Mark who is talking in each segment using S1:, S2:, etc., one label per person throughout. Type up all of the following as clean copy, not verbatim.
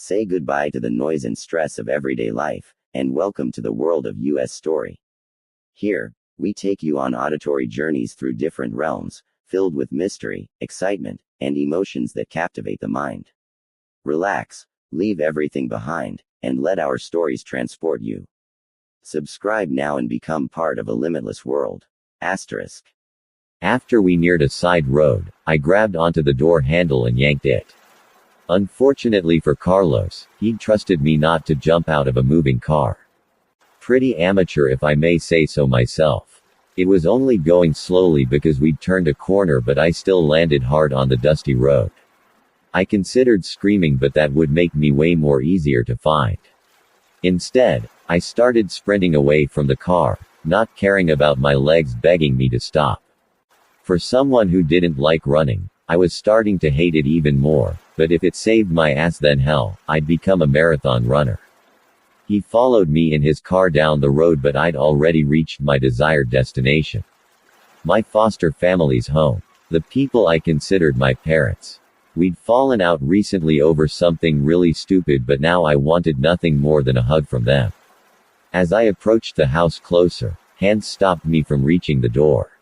S1: Say goodbye to the noise and stress of everyday life, and welcome to the world of US Story. Here, we take you on auditory journeys through different realms, filled with mystery, excitement, and emotions that captivate the mind. Relax, leave everything behind, and let our stories transport you. Subscribe now and become part of a limitless world. Asterisk.
S2: After we neared a side road, I grabbed onto the door handle and yanked it. Unfortunately for Carlos, he'd trusted me not to jump out of a moving car. Pretty amateur if I may say so myself. It was only going slowly because we'd turned a corner, but I still landed hard on the dusty road. I considered screaming, but that would make me way more easier to find. Instead, I started sprinting away from the car, not caring about my legs begging me to stop. For someone who didn't like running, I was starting to hate it even more, but if it saved my ass then hell, I'd become a marathon runner. He followed me in his car down the road, but I'd already reached my desired destination. My foster family's home. The people I considered my parents. We'd fallen out recently over something really stupid, but now I wanted nothing more than a hug from them. As I approached the house closer, hands stopped me from reaching the door.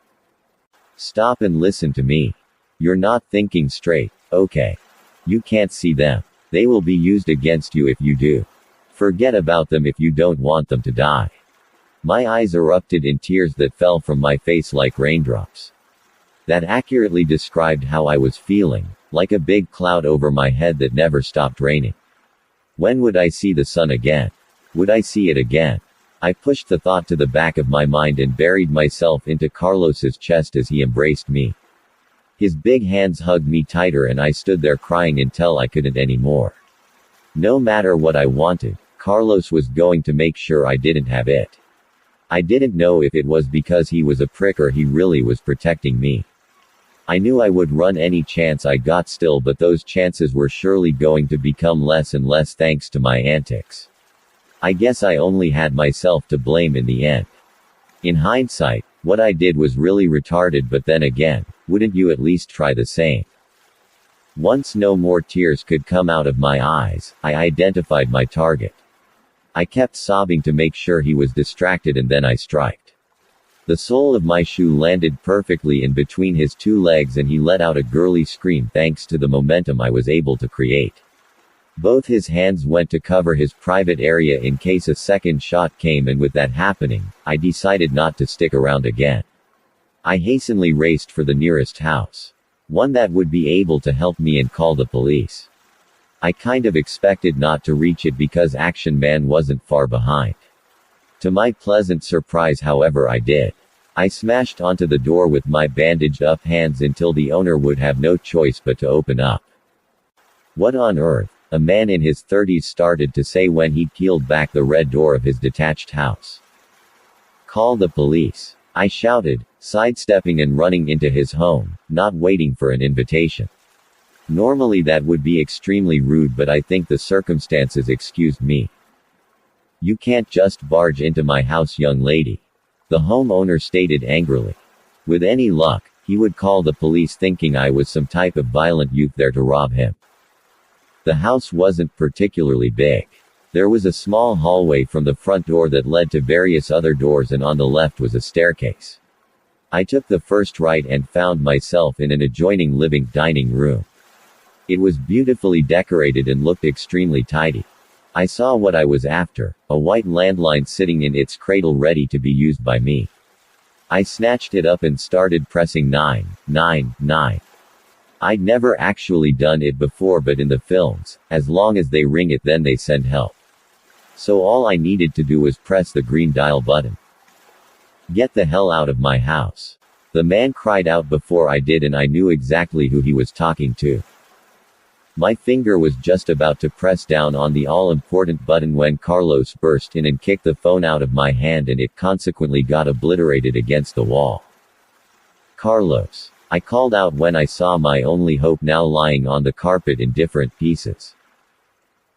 S2: Stop and listen to me. You're not thinking straight, okay? You can't see them. They will be used against you if you do. Forget about them if you don't want them to die. My eyes erupted in tears that fell from my face like raindrops. That accurately described how I was feeling, like a big cloud over my head that never stopped raining. When would I see the sun again? Would I see it again? I pushed the thought to the back of my mind and buried myself into Carlos's chest as he embraced me. His big hands hugged me tighter and I stood there crying until I couldn't anymore. No matter what I wanted, Carlos was going to make sure I didn't have it. I didn't know if it was because he was a prick or he really was protecting me. I knew I would run any chance I got still, but those chances were surely going to become less and less thanks to my antics. I guess I only had myself to blame in the end. In hindsight, what I did was really retarded, but then again, wouldn't you at least try the same? Once no more tears could come out of my eyes, I identified my target. I kept sobbing to make sure he was distracted, and then I striked. The sole of my shoe landed perfectly in between his two legs and he let out a girly scream thanks to the momentum I was able to create. Both his hands went to cover his private area in case a second shot came, and with that happening, I decided not to stick around again. I hastily raced for the nearest house. One that would be able to help me and call the police. I kind of expected not to reach it because Action Man wasn't far behind. To my pleasant surprise, however, I did. I smashed onto the door with my bandaged up hands until the owner would have no choice but to open up. What on earth? A man in his 30s started to say when he peeled back the red door of his detached house. Call the police, I shouted, sidestepping and running into his home, not waiting for an invitation. Normally that would be extremely rude, but I think the circumstances excused me. You can't just barge into my house, young lady, the homeowner stated angrily. With any luck, he would call the police thinking I was some type of violent youth there to rob him. The house wasn't particularly big. There was a small hallway from the front door that led to various other doors, and on the left was a staircase. I took the first right and found myself in an adjoining dining room. It was beautifully decorated and looked extremely tidy. I saw what I was after, a white landline sitting in its cradle ready to be used by me. I snatched it up and started pressing 999. I'd never actually done it before, but in the films, as long as they ring it then they send help. So all I needed to do was press the green dial button. Get the hell out of my house. The man cried out before I did, and I knew exactly who he was talking to. My finger was just about to press down on the all-important button when Carlos burst in and kicked the phone out of my hand, and it consequently got obliterated against the wall. Carlos, I called out when I saw my only hope now lying on the carpet in different pieces.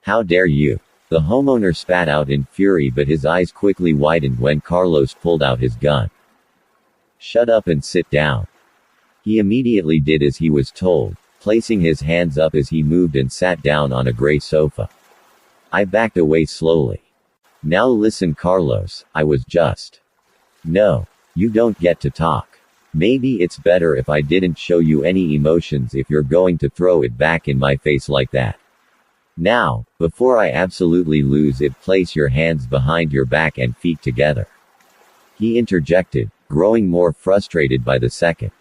S2: How dare you? The homeowner spat out in fury, but his eyes quickly widened when Carlos pulled out his gun. Shut up and sit down. He immediately did as he was told, placing his hands up as he moved and sat down on a gray sofa. I backed away slowly. Now listen, Carlos, I was just. No. You don't get to talk. Maybe it's better if I didn't show you any emotions if you're going to throw it back in my face like that. Now, before I absolutely lose it, place your hands behind your back and feet together. He interjected, growing more frustrated by the second.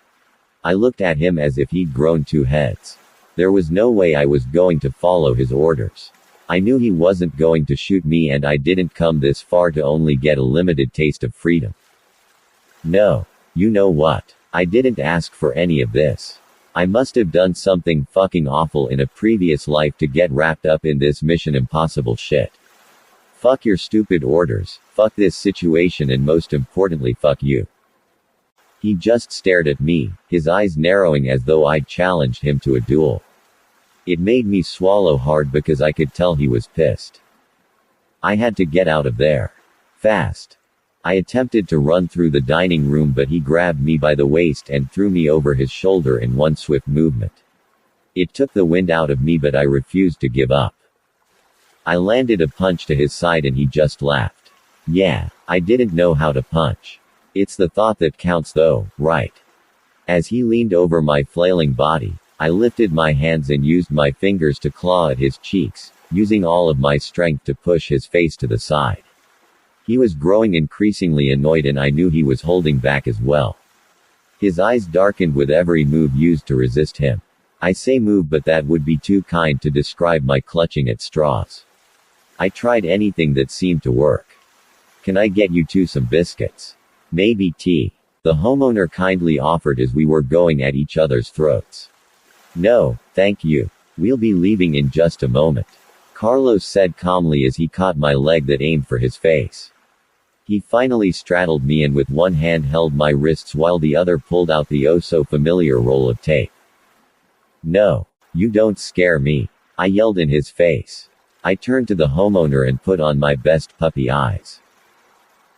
S2: I looked at him as if he'd grown two heads. There was no way I was going to follow his orders. I knew he wasn't going to shoot me, and I didn't come this far to only get a limited taste of freedom. No. You know what? I didn't ask for any of this. I must have done something fucking awful in a previous life to get wrapped up in this Mission Impossible shit. Fuck your stupid orders, fuck this situation, and most importantly, fuck you. He just stared at me, his eyes narrowing as though I'd challenged him to a duel. It made me swallow hard because I could tell he was pissed. I had to get out of there. Fast. I attempted to run through the dining room, but he grabbed me by the waist and threw me over his shoulder in one swift movement. It took the wind out of me, but I refused to give up. I landed a punch to his side and he just laughed. Yeah, I didn't know how to punch. It's the thought that counts though, right? As he leaned over my flailing body, I lifted my hands and used my fingers to claw at his cheeks, using all of my strength to push his face to the side. He was growing increasingly annoyed, and I knew he was holding back as well. His eyes darkened with every move used to resist him. I say move, but that would be too kind to describe my clutching at straws. I tried anything that seemed to work. Can I get you two some biscuits? Maybe tea? The homeowner kindly offered as we were going at each other's throats. No, thank you. We'll be leaving in just a moment, Carlos said calmly as he caught my leg that aimed for his face. He finally straddled me and with one hand held my wrists while the other pulled out the oh-so-familiar roll of tape. No. You don't scare me, I yelled in his face. I turned to the homeowner and put on my best puppy eyes.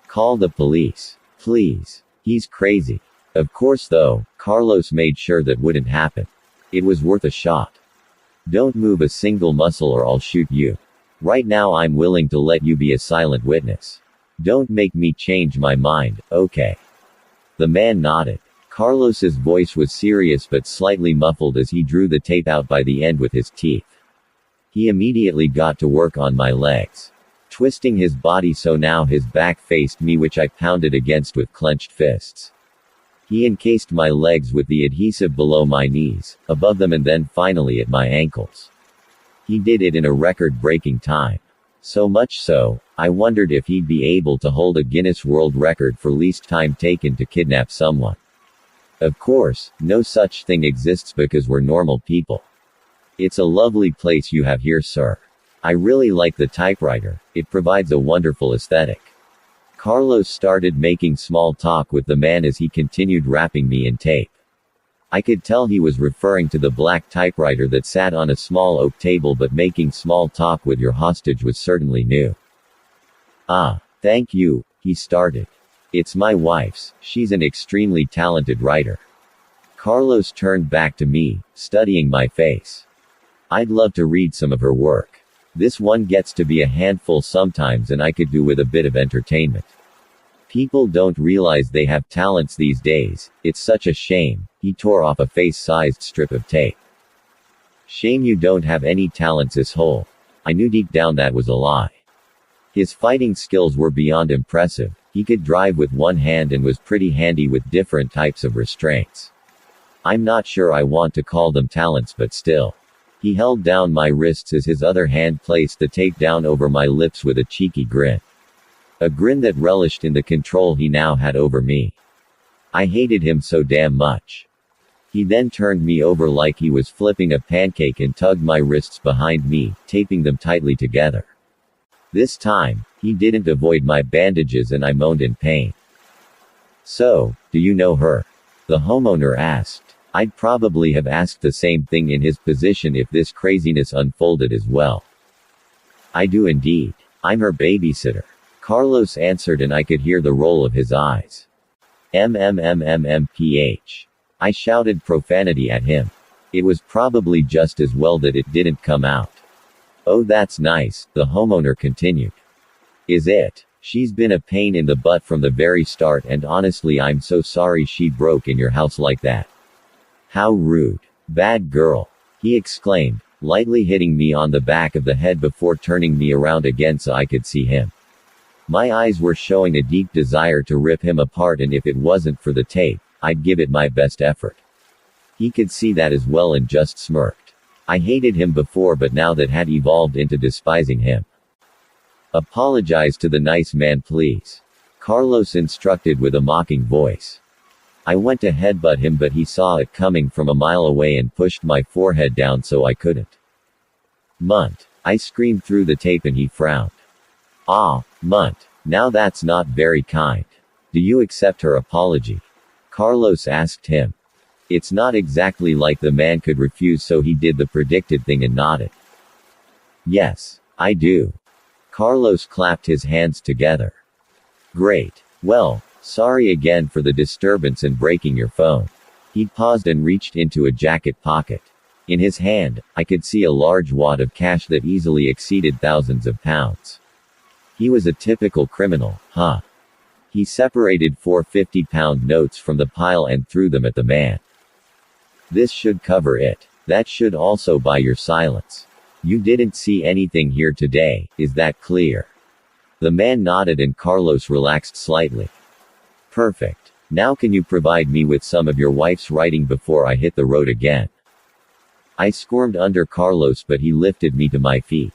S2: Call the police. Please. He's crazy. Of course though, Carlos made sure that wouldn't happen. It was worth a shot. Don't move a single muscle or I'll shoot you. Right now I'm willing to let you be a silent witness. Don't make me change my mind, okay? The man nodded. Carlos's voice was serious but slightly muffled as he drew the tape out by the end with his teeth. He immediately got to work on my legs, twisting his body so now his back faced me, which I pounded against with clenched fists. He encased my legs with the adhesive below my knees, above them, and then finally at my ankles. He did it in a record-breaking time. So much so, I wondered if he'd be able to hold a Guinness World Record for least time taken to kidnap someone. Of course, no such thing exists because we're normal people. It's a lovely place you have here, sir. I really like the typewriter, it provides a wonderful aesthetic. Carlos started making small talk with the man as he continued wrapping me in tape. I could tell he was referring to the black typewriter that sat on a small oak table, but making small talk with your hostage was certainly new. Ah, thank you, he started. It's my wife's, she's an extremely talented writer. Carlos turned back to me, studying my face. I'd love to read some of her work. This one gets to be a handful sometimes, and I could do with a bit of entertainment. People don't realize they have talents these days, it's such a shame. He tore off a face-sized strip of tape. Shame you don't have any talents, asshole. I knew deep down that was a lie. His fighting skills were beyond impressive. He could drive with one hand and was pretty handy with different types of restraints. I'm not sure I want to call them talents, but still. He held down my wrists as his other hand placed the tape down over my lips with a cheeky grin. A grin that relished in the control he now had over me. I hated him so damn much. He then turned me over like he was flipping a pancake and tugged my wrists behind me, taping them tightly together. This time, he didn't avoid my bandages and I moaned in pain. So, do you know her? The homeowner asked. I'd probably have asked the same thing in his position if this craziness unfolded as well. I do indeed. I'm her babysitter, Carlos answered, and I could hear the roll of his eyes. MMMMMPH. I shouted profanity at him. It was probably just as well that it didn't come out. Oh, that's nice, the homeowner continued. Is it? She's been a pain in the butt from the very start, and honestly I'm so sorry she broke in your house like that. How rude. Bad girl. He exclaimed, lightly hitting me on the back of the head before turning me around again so I could see him. My eyes were showing a deep desire to rip him apart, and if it wasn't for the tape, I'd give it my best effort. He could see that as well and just smirked. I hated him before, but now that had evolved into despising him. Apologize to the nice man, please. Carlos instructed with a mocking voice. I went to headbutt him, but he saw it coming from a mile away and pushed my forehead down so I couldn't. Munt. I screamed through the tape and he frowned. Ah, Munt. Now that's not very kind. Do you accept her apology? Carlos asked him. It's not exactly like the man could refuse, so he did the predicted thing and nodded. Yes, I do. Carlos clapped his hands together. Great. Well, sorry again for the disturbance and breaking your phone. He paused and reached into a jacket pocket. In his hand, I could see a large wad of cash that easily exceeded thousands of pounds. He was a typical criminal, huh? He separated 4 50-pound notes from the pile and threw them at the man. This should cover it. That should also buy your silence. You didn't see anything here today, is that clear? The man nodded and Carlos relaxed slightly. Perfect. Now can you provide me with some of your wife's writing before I hit the road again? I squirmed under Carlos, but he lifted me to my feet.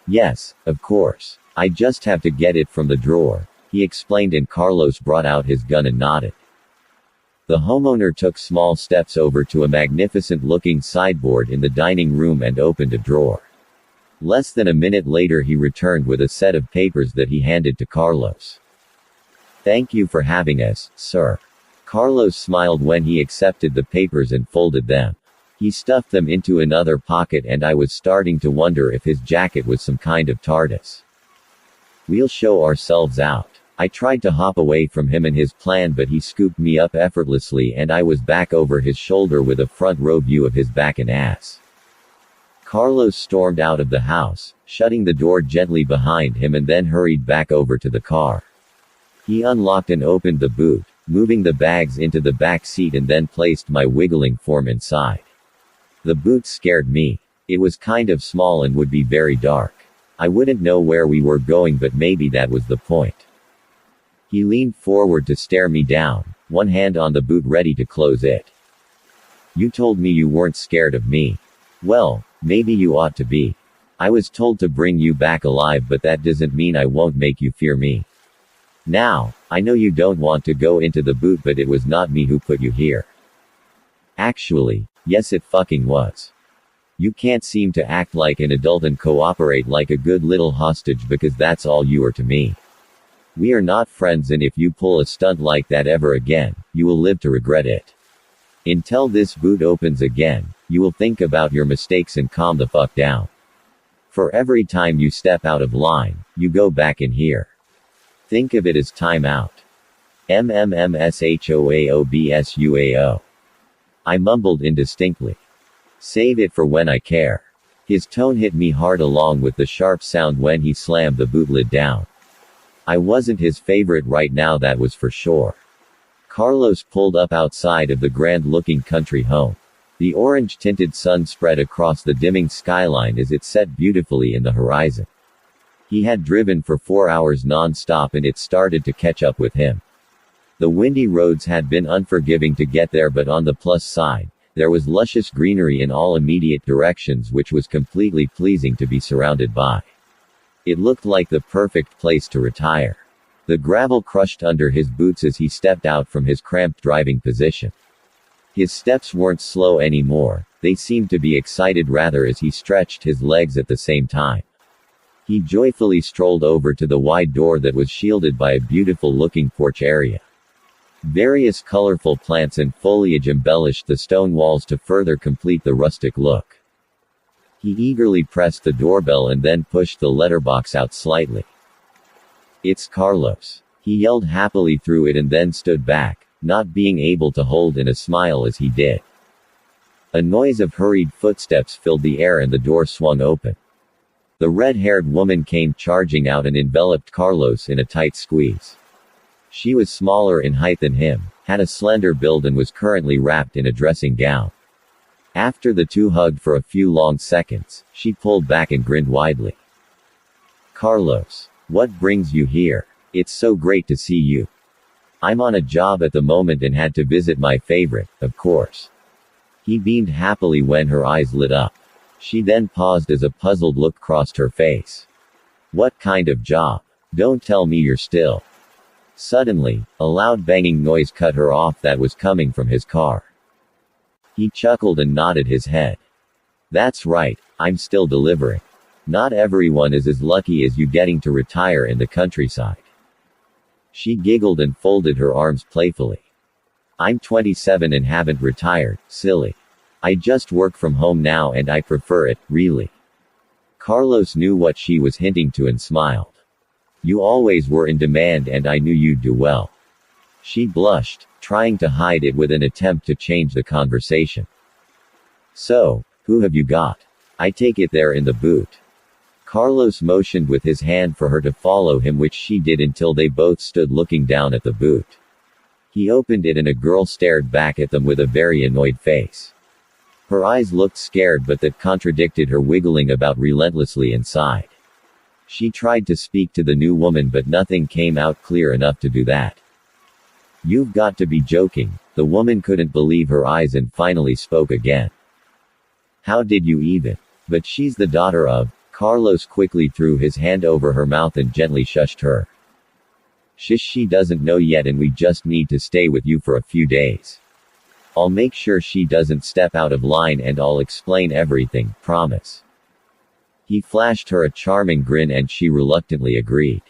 S2: Yes, of course. I just have to get it from the drawer, he explained, and Carlos brought out his gun and nodded. The homeowner took small steps over to a magnificent-looking sideboard in the dining room and opened a drawer. Less than a minute later he returned with a set of papers that he handed to Carlos. Thank you for having us, sir. Carlos smiled when he accepted the papers and folded them. He stuffed them into another pocket, and I was starting to wonder if his jacket was some kind of TARDIS. We'll show ourselves out. I tried to hop away from him and his plan, but he scooped me up effortlessly and I was back over his shoulder with a front row view of his back and ass. Carlos stormed out of the house, shutting the door gently behind him, and then hurried back over to the car. He unlocked and opened the boot, moving the bags into the back seat, and then placed my wiggling form inside. The boot scared me. It was kind of small and would be very dark. I wouldn't know where we were going, but maybe that was the point. He leaned forward to stare me down, one hand on the boot ready to close it. You told me you weren't scared of me. Well, maybe you ought to be. I was told to bring you back alive, but that doesn't mean I won't make you fear me. Now, I know you don't want to go into the boot, but it was not me who put you here. Actually, yes it fucking was. You can't seem to act like an adult and cooperate like a good little hostage, because that's all you are to me. We are not friends, and if you pull a stunt like that ever again, you will live to regret it. Until this boot opens again, you will think about your mistakes and calm the fuck down. For every time you step out of line, you go back in here. Think of it as time out. MMMSHOAOBSUAO. I mumbled indistinctly. Save it for when I care. His tone hit me hard, along with the sharp sound when he slammed the boot lid down. I wasn't his favorite right now, that was for sure. Carlos pulled up outside of the grand-looking country home. The orange-tinted sun spread across the dimming skyline as it set beautifully in the horizon. He had driven for 4 hours non-stop and it started to catch up with him. The windy roads had been unforgiving to get there, but on the plus side, there was luscious greenery in all immediate directions, which was completely pleasing to be surrounded by. It looked like the perfect place to retire. The gravel crushed under his boots as he stepped out from his cramped driving position. His steps weren't slow anymore, they seemed to be excited rather, as he stretched his legs at the same time. He joyfully strolled over to the wide door that was shielded by a beautiful-looking porch area. Various colorful plants and foliage embellished the stone walls to further complete the rustic look. He eagerly pressed the doorbell and then pushed the letterbox out slightly. It's Carlos. He yelled happily through it and then stood back, not being able to hold in a smile as he did. A noise of hurried footsteps filled the air and the door swung open. The red-haired woman came charging out and enveloped Carlos in a tight squeeze. She was smaller in height than him, had a slender build and was currently wrapped in a dressing gown. After the two hugged for a few long seconds, she pulled back and grinned widely. Carlos. What brings you here? It's so great to see you. I'm on a job at the moment and had to visit my favorite, of course. He beamed happily when her eyes lit up. She then paused as a puzzled look crossed her face. What kind of job? Don't tell me you're still. Suddenly, a loud banging noise cut her off that was coming from his car. He chuckled and nodded his head. That's right, I'm still delivering. Not everyone is as lucky as you getting to retire in the countryside. She giggled and folded her arms playfully. I'm 27 and haven't retired, silly. I just work from home now and I prefer it, really. Carlos knew what she was hinting to and smiled. You always were in demand and I knew you'd do well. She blushed, trying to hide it with an attempt to change the conversation. So, who have you got? I take it they're in the boot. Carlos motioned with his hand for her to follow him, which she did until they both stood looking down at the boot. He opened it and a girl stared back at them with a very annoyed face. Her eyes looked scared, but that contradicted her wiggling about relentlessly inside. She tried to speak to the new woman, but nothing came out clear enough to do that. You've got to be joking. The woman couldn't believe her eyes and finally spoke again. How did you even? But she's the daughter of. Carlos quickly threw his hand over her mouth and gently shushed her. Shush, she doesn't know yet and we just need to stay with you for a few days. I'll make sure she doesn't step out of line and I'll explain everything, promise. He flashed her a charming grin and she reluctantly agreed.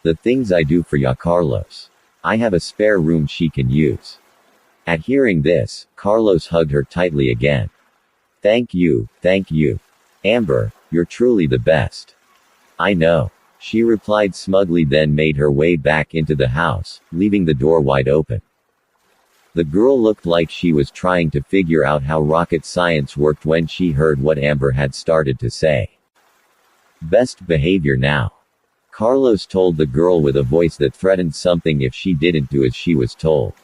S2: The things I do for ya, Carlos. I have a spare room she can use. At hearing this, Carlos hugged her tightly again. Thank you, thank you. Amber, you're truly the best. I know. She replied smugly, then made her way back into the house, leaving the door wide open. The girl looked like she was trying to figure out how rocket science worked when she heard what Amber had started to say. Best behavior now. Carlos told the girl with a voice that threatened something if she didn't do as she was told.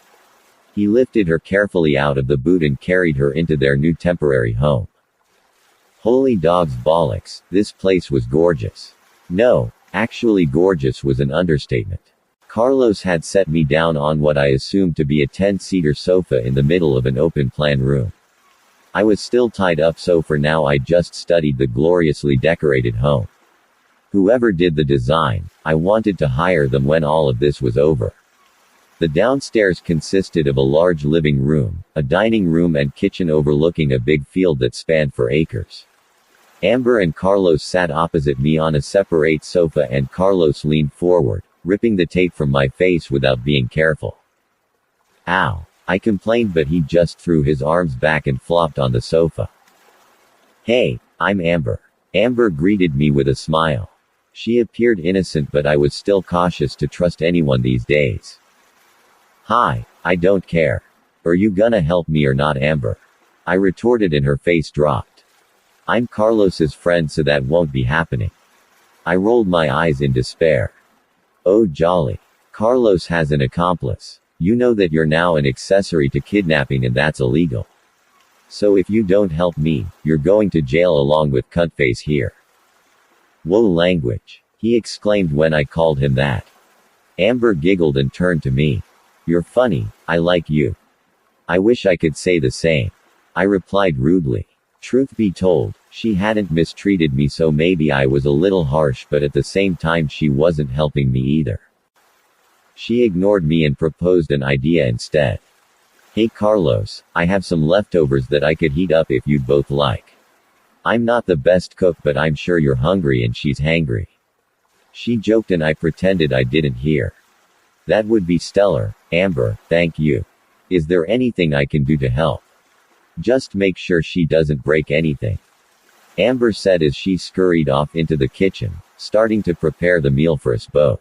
S2: He lifted her carefully out of the boot and carried her into their new temporary home. Holy dog's bollocks, this place was gorgeous. No, actually gorgeous was an understatement. Carlos had set me down on what I assumed to be a 10-seater sofa in the middle of an open-plan room. I was still tied up, so for now I just studied the gloriously decorated home. Whoever did the design, I wanted to hire them when all of this was over. The downstairs consisted of a large living room, a dining room and kitchen overlooking a big field that spanned for acres. Amber and Carlos sat opposite me on a separate sofa and Carlos leaned forward, ripping the tape from my face without being careful. Ow! I complained, but he just threw his arms back and flopped on the sofa. Hey, I'm Amber. Amber greeted me with a smile. She appeared innocent, but I was still cautious to trust anyone these days. Hi, I don't care. Are you gonna help me or not, Amber? I retorted and her face dropped. I'm Carlos's friend, so that won't be happening. I rolled my eyes in despair. Oh jolly. Carlos has an accomplice. You know that you're now an accessory to kidnapping and that's illegal. So if you don't help me, you're going to jail along with Cuntface here. Whoa language. He exclaimed when I called him that. Amber giggled and turned to me. You're funny, I like you. I wish I could say the same. I replied rudely. Truth be told, she hadn't mistreated me, so maybe I was a little harsh, but at the same time she wasn't helping me either. She ignored me and proposed an idea instead. Hey Carlos, I have some leftovers that I could heat up if you'd both like. I'm not the best cook, but I'm sure you're hungry and she's hangry. She joked and I pretended I didn't hear. That would be stellar, Amber, thank you. Is there anything I can do to help? Just make sure she doesn't break anything. Amber said as she scurried off into the kitchen, starting to prepare the meal for us both.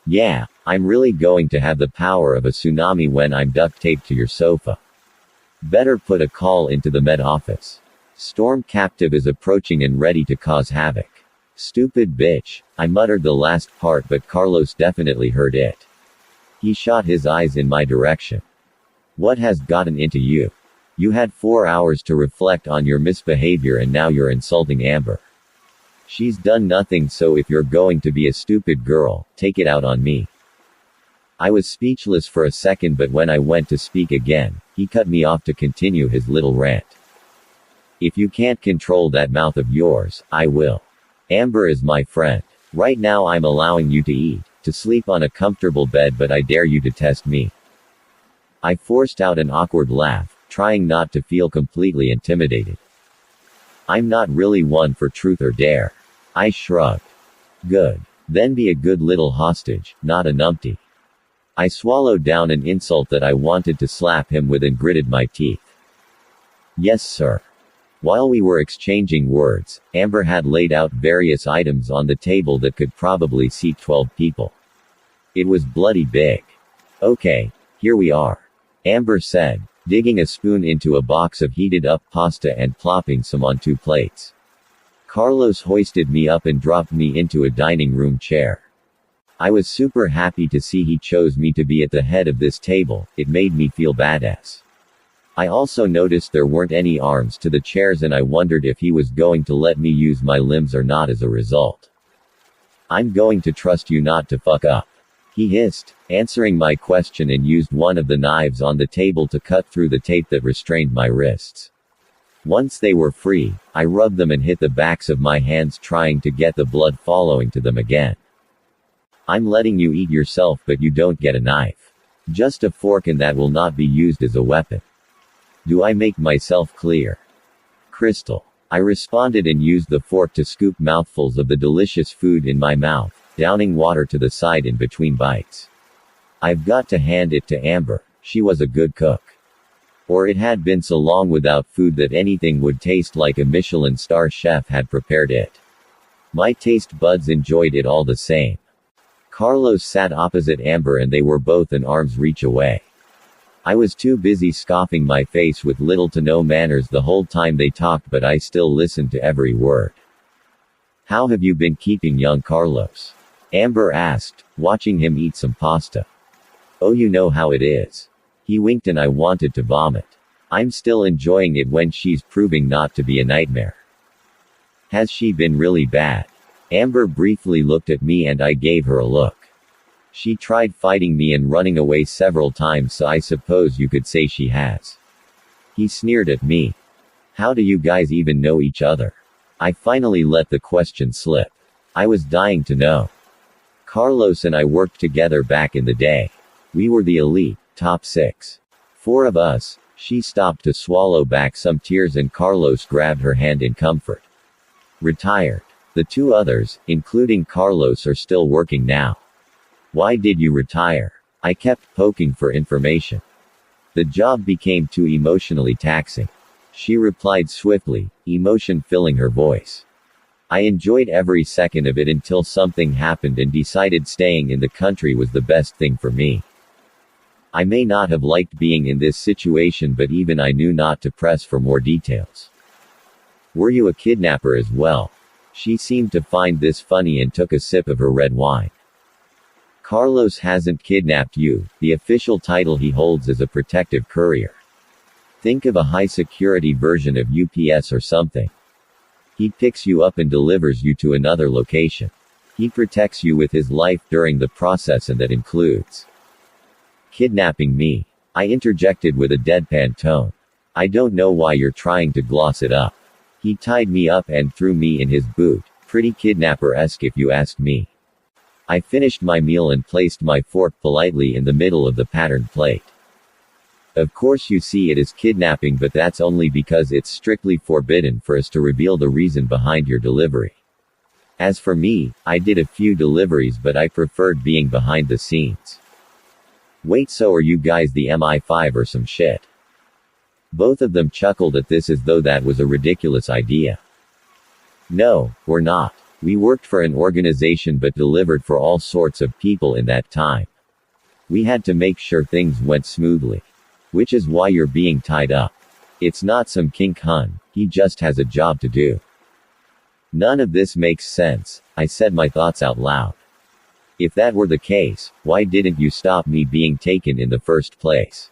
S2: Yeah, I'm really going to have the power of a tsunami when I'm duct taped to your sofa. Better put a call into the med office. Storm captive is approaching and ready to cause havoc. Stupid bitch. I muttered the last part, but Carlos definitely heard it. He shot his eyes in my direction. What has gotten into you? You had 4 hours to reflect on your misbehavior and now you're insulting Amber. She's done nothing, so if you're going to be a stupid girl, take it out on me. I was speechless for a second, but when I went to speak again, he cut me off to continue his little rant. If you can't control that mouth of yours, I will. Amber is my friend. Right now I'm allowing you to eat, to sleep on a comfortable bed, but I dare you to test me. I forced out an awkward laugh, trying not to feel completely intimidated. I'm not really one for truth or dare. I shrugged. Good. Then be a good little hostage, not a numpty. I swallowed down an insult that I wanted to slap him with and gritted my teeth. Yes, sir. While we were exchanging words, Amber had laid out various items on the table that could probably seat 12 people. It was bloody big. Okay, here we are. Amber said, digging a spoon into a box of heated up pasta and plopping some on 2 plates. Carlos hoisted me up and dropped me into a dining room chair. I was super happy to see he chose me to be at the head of this table. It made me feel badass. I also noticed there weren't any arms to the chairs, and I wondered if he was going to let me use my limbs or not as a result. I'm going to trust you not to fuck up, he hissed, answering my question, and used one of the knives on the table to cut through the tape that restrained my wrists. Once they were free, I rubbed them and hit the backs of my hands, trying to get the blood following to them again. I'm letting you eat yourself, but you don't get a knife. Just a fork, and that will not be used as a weapon. Do I make myself clear? Crystal. I responded and used the fork to scoop mouthfuls of the delicious food in my mouth, downing water to the side in between bites. I've got to hand it to Amber, she was a good cook. Or it had been so long without food that anything would taste like a Michelin star chef had prepared it. My taste buds enjoyed it all the same. Carlos sat opposite Amber and they were both an arm's reach away. I was too busy scoffing my face with little to no manners the whole time they talked, but I still listened to every word. How have you been keeping, young Carlos? Amber asked, watching him eat some pasta. Oh, you know how it is. He winked and I wanted to vomit. I'm still enjoying it when she's proving not to be a nightmare. Has she been really bad? Amber briefly looked at me and I gave her a look. She tried fighting me and running away several times, so I suppose you could say she has. He sneered at me. How do you guys even know each other? I finally let the question slip. I was dying to know. Carlos and I worked together back in the day. We were the elite, top 6. 4 of us. She stopped to swallow back some tears and Carlos grabbed her hand in comfort. Retired. The 2 others, including Carlos, are still working now. Why did you retire? I kept poking for information. The job became too emotionally taxing. She replied swiftly, emotion filling her voice. I enjoyed every second of it until something happened and decided staying in the country was the best thing for me. I may not have liked being in this situation, but even I knew not to press for more details. Were you a kidnapper as well? She seemed to find this funny and took a sip of her red wine. Carlos hasn't kidnapped you. The official title he holds is a protective courier. Think of a high-security version of UPS or something. He picks you up and delivers you to another location. He protects you with his life during the process, and that includes kidnapping me. I interjected with a deadpan tone. I don't know why you're trying to gloss it up. He tied me up and threw me in his boot. Pretty kidnapper-esque if you ask me. I finished my meal and placed my fork politely in the middle of the patterned plate. Of course you see, it is kidnapping, but that's only because it's strictly forbidden for us to reveal the reason behind your delivery. As for me, I did a few deliveries, but I preferred being behind the scenes. Wait, so are you guys the MI5 or some shit? Both of them chuckled at this as though that was a ridiculous idea. No, we're not. We worked for an organization but delivered for all sorts of people in that time. We had to make sure things went smoothly. Which is why you're being tied up. It's not some kink hun. He just has a job to do. None of this makes sense, I said my thoughts out loud. If that were the case, why didn't you stop me being taken in the first place?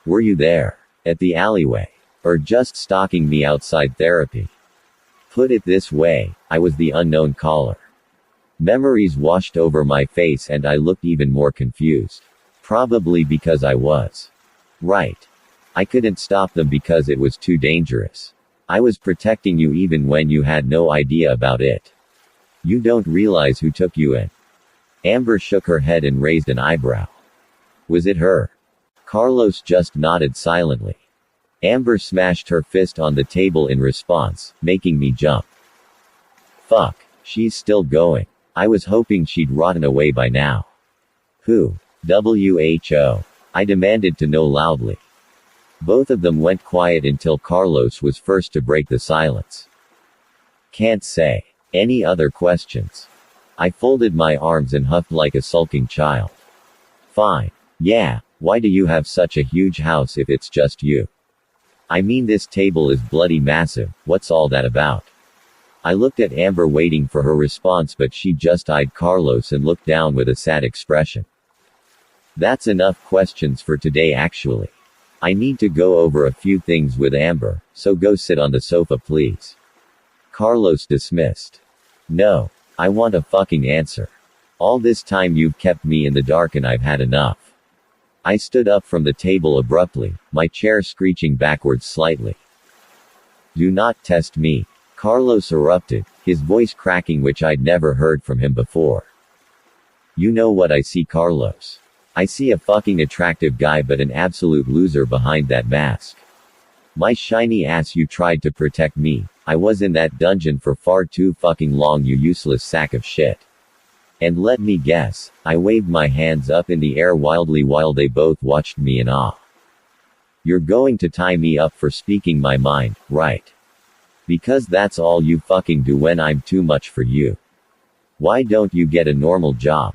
S2: Were you there? At the alleyway? Or just stalking me outside therapy? Put it this way, I was the unknown caller. Memories washed over my face and I looked even more confused. Probably because I was right. I couldn't stop them because it was too dangerous. I was protecting you even when you had no idea about it. You don't realize who took you in. Amber shook her head and raised an eyebrow. Was it her? Carlos just nodded silently. Amber smashed her fist on the table in response, making me jump. Fuck, she's still going. I was hoping she'd rotten away by now. Who? WHO. I demanded to know loudly. Both of them went quiet until Carlos was first to break the silence. Can't say. Any other questions? I folded my arms and huffed like a sulking child. Fine. Yeah, why do you have such a huge house if it's just you? I mean, this table is bloody massive, what's all that about? I looked at Amber waiting for her response, but she just eyed Carlos and looked down with a sad expression. That's enough questions for today actually. I need to go over a few things with Amber, so go sit on the sofa please. Carlos dismissed. No. I want a fucking answer. All this time you've kept me in the dark and I've had enough. I stood up from the table abruptly, my chair screeching backwards slightly. Do not test me. Carlos erupted, his voice cracking, which I'd never heard from him before. You know what I see, Carlos. I see a fucking attractive guy but an absolute loser behind that mask. My shiny ass, you tried to protect me. I was in that dungeon for far too fucking long, you useless sack of shit. And let me guess, I waved my hands up in the air wildly while they both watched me in awe. You're going to tie me up for speaking my mind, right? Because that's all you fucking do when I'm too much for you. Why don't you get a normal job,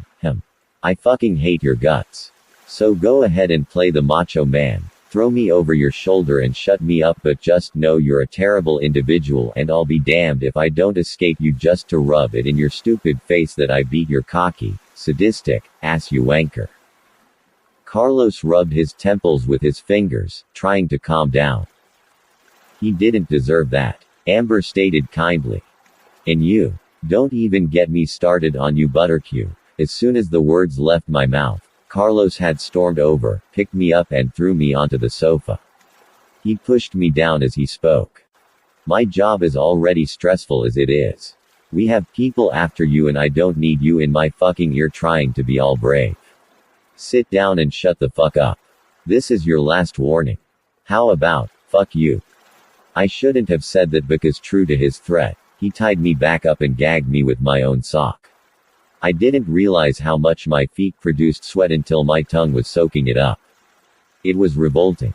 S2: I fucking hate your guts. So go ahead and play the macho man. Throw me over your shoulder and shut me up, but just know you're a terrible individual and I'll be damned if I don't escape you just to rub it in your stupid face that I beat your cocky, sadistic, ass, you wanker. Carlos rubbed his temples with his fingers, trying to calm down. He didn't deserve that, Amber stated kindly. And you. Don't even get me started on you, Buttercue. As soon as the words left my mouth, Carlos had stormed over, picked me up and threw me onto the sofa. He pushed me down as he spoke. My job is already stressful as it is. We have people after you and I don't need you in my fucking ear trying to be all brave. Sit down and shut the fuck up. This is your last warning. How about, fuck you? I shouldn't have said that because true to his threat, he tied me back up and gagged me with my own sock. I didn't realize how much my feet produced sweat until my tongue was soaking it up. It was revolting.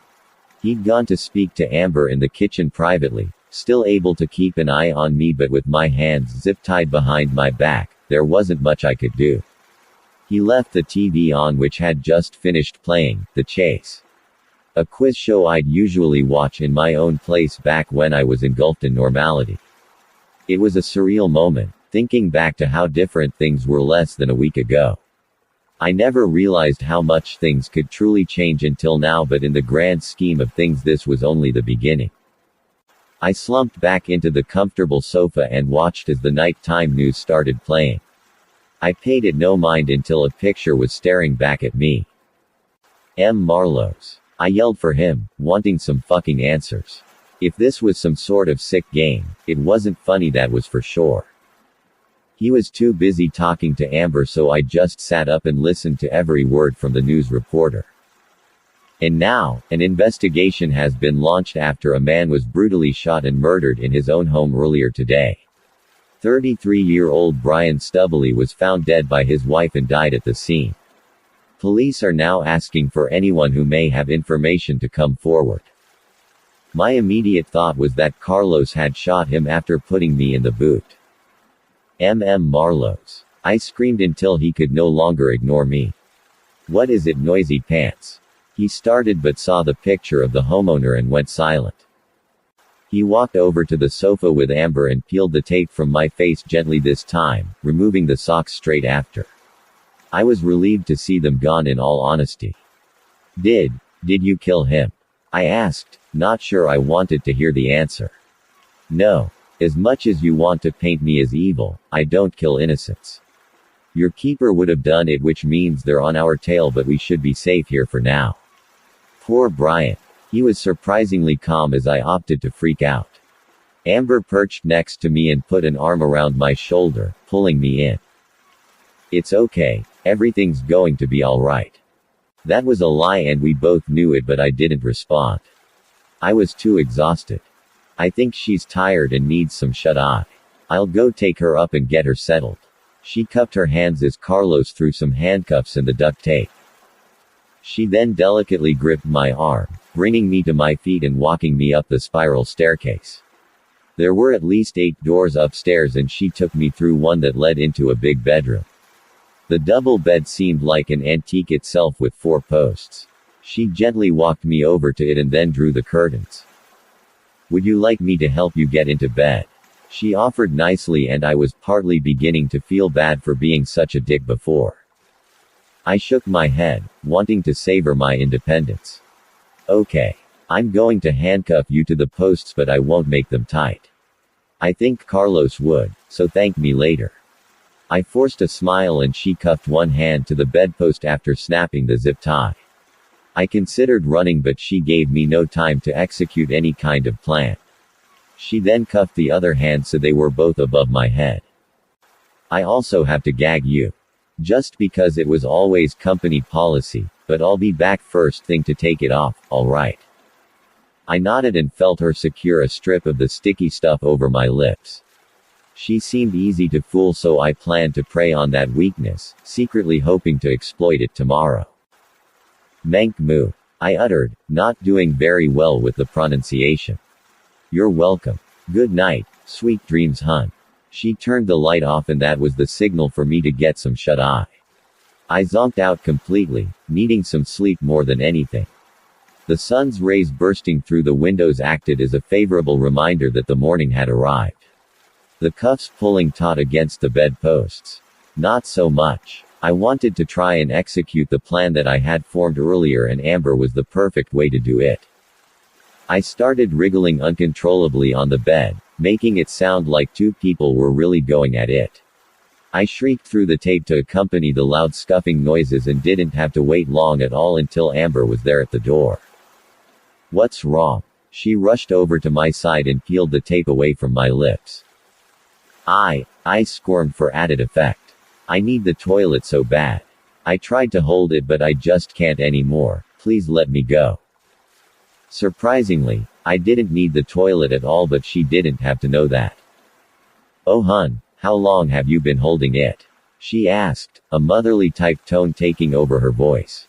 S2: He'd gone to speak to Amber in the kitchen privately, still able to keep an eye on me, but with my hands zip-tied behind my back, there wasn't much I could do. He left the TV on, which had just finished playing The Chase, a quiz show I'd usually watch in my own place back when I was engulfed in normality. It was a surreal moment, thinking back to how different things were less than a week ago. I never realized how much things could truly change until now, but in the grand scheme of things this was only the beginning. I slumped back into the comfortable sofa and watched as the nighttime news started playing. I paid it no mind until a picture was staring back at me. M. Marlowe's. I yelled for him, wanting some fucking answers. If this was some sort of sick game, it wasn't funny, that was for sure. He was too busy talking to Amber, so I just sat up and listened to every word from the news reporter. And now, an investigation has been launched after a man was brutally shot and murdered in his own home earlier today. 33-year-old Brian Stubbly was found dead by his wife and died at the scene. Police are now asking for anyone who may have information to come forward. My immediate thought was that Carlos had shot him after putting me in the boot. Marlowe's. I screamed until he could no longer ignore me. What is it, noisy pants? He started but saw the picture of the homeowner and went silent. He walked over to the sofa with Amber and peeled the tape from my face gently this time, removing the socks straight after. I was relieved to see them gone in all honesty. Did you kill him? I asked, not sure I wanted to hear the answer. No. As much as you want to paint me as evil, I don't kill innocents. Your keeper would have done it, which means they're on our tail, but we should be safe here for now. Poor Brian. He was surprisingly calm as I opted to freak out. Amber perched next to me and put an arm around my shoulder, pulling me in. It's okay. Everything's going to be alright. That was a lie and we both knew it, but I didn't respond. I was too exhausted. I think she's tired and needs some shut-eye. I'll go take her up and get her settled. She cupped her hands as Carlos threw some handcuffs and the duct tape. She then delicately gripped my arm, bringing me to my feet and walking me up the spiral staircase. There were at least 8 doors upstairs and she took me through one that led into a big bedroom. The double bed seemed like an antique itself with 4 posts. She gently walked me over to it and then drew the curtains. Would you like me to help you get into bed? She offered nicely, and I was partly beginning to feel bad for being such a dick before. I shook my head, wanting to savor my independence. Okay. I'm going to handcuff you to the posts, but I won't make them tight. I think Carlos would, so thank me later. I forced a smile and she cuffed one hand to the bedpost after snapping the zip tie. I considered running, but she gave me no time to execute any kind of plan. She then cuffed the other hand so they were both above my head. I also have to gag you. Just because it was always company policy, but I'll be back first thing to take it off, alright. I nodded and felt her secure a strip of the sticky stuff over my lips. She seemed easy to fool, so I planned to prey on that weakness, secretly hoping to exploit it tomorrow. Mank moo. I uttered, not doing very well with the pronunciation. You're welcome. Good night, sweet dreams, hun. She turned the light off and that was the signal for me to get some shut-eye. I zonked out completely, needing some sleep more than anything. The sun's rays bursting through the windows acted as a favorable reminder that the morning had arrived. The cuffs pulling taut against the bedposts. Not so much. I wanted to try and execute the plan that I had formed earlier, and Amber was the perfect way to do it. I started wriggling uncontrollably on the bed, making it sound like 2 people were really going at it. I shrieked through the tape to accompany the loud scuffing noises and didn't have to wait long at all until Amber was there at the door. What's wrong? She rushed over to my side and peeled the tape away from my lips. I squirmed for added effect. I need the toilet so bad. I tried to hold it, but I just can't anymore. Please let me go. Surprisingly, I didn't need the toilet at all, but she didn't have to know that. Oh hun, how long have you been holding it? She asked, a motherly type tone taking over her voice.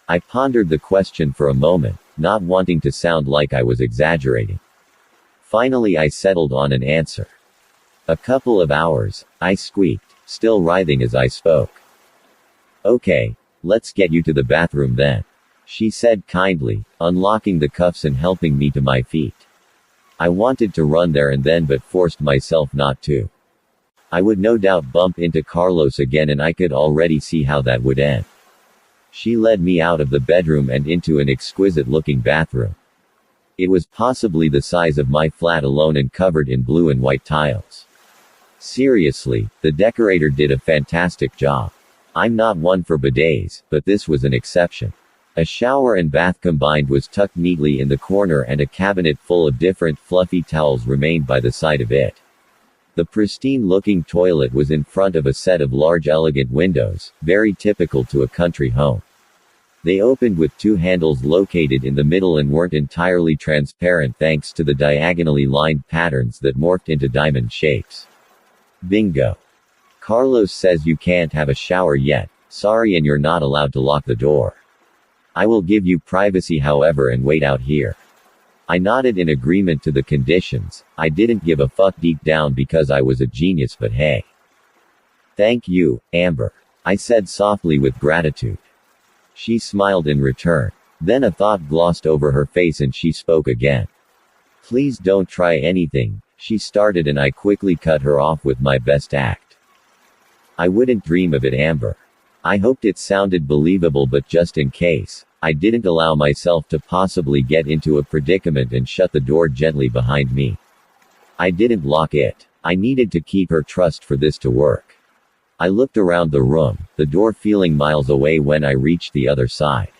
S2: I pondered the question for a moment, not wanting to sound like I was exaggerating. Finally I settled on an answer. A couple of hours, I squeaked, still writhing as I spoke. Okay, let's get you to the bathroom then, she said kindly, unlocking the cuffs and helping me to my feet. I wanted to run there and then, but forced myself not to. I would no doubt bump into Carlos again, and I could already see how that would end. She led me out of the bedroom and into an exquisite-looking bathroom. It was possibly the size of my flat alone and covered in blue and white tiles. Seriously, the decorator did a fantastic job. I'm not one for bidets, but this was an exception. A shower and bath combined was tucked neatly in the corner, and a cabinet full of different fluffy towels remained by the side of it. The pristine-looking toilet was in front of a set of large elegant windows, very typical to a country home. They opened with 2 handles located in the middle and weren't entirely transparent thanks to the diagonally lined patterns that morphed into diamond shapes. Bingo. Carlos says you can't have a shower yet. Sorry, and you're not allowed to lock the door. I will give you privacy however and wait out here. I nodded in agreement to the conditions. I didn't give a fuck deep down because I was a genius, but hey. Thank you, Amber, I said softly with gratitude. She smiled in return. Then a thought glossed over her face and she spoke again. Please don't try anything, she started, and I quickly cut her off with my best act. I wouldn't dream of it, Amber. I hoped it sounded believable, but just in case, I didn't allow myself to possibly get into a predicament and shut the door gently behind me. I didn't lock it. I needed to keep her trust for this to work. I looked around the room, the door feeling miles away when I reached the other side.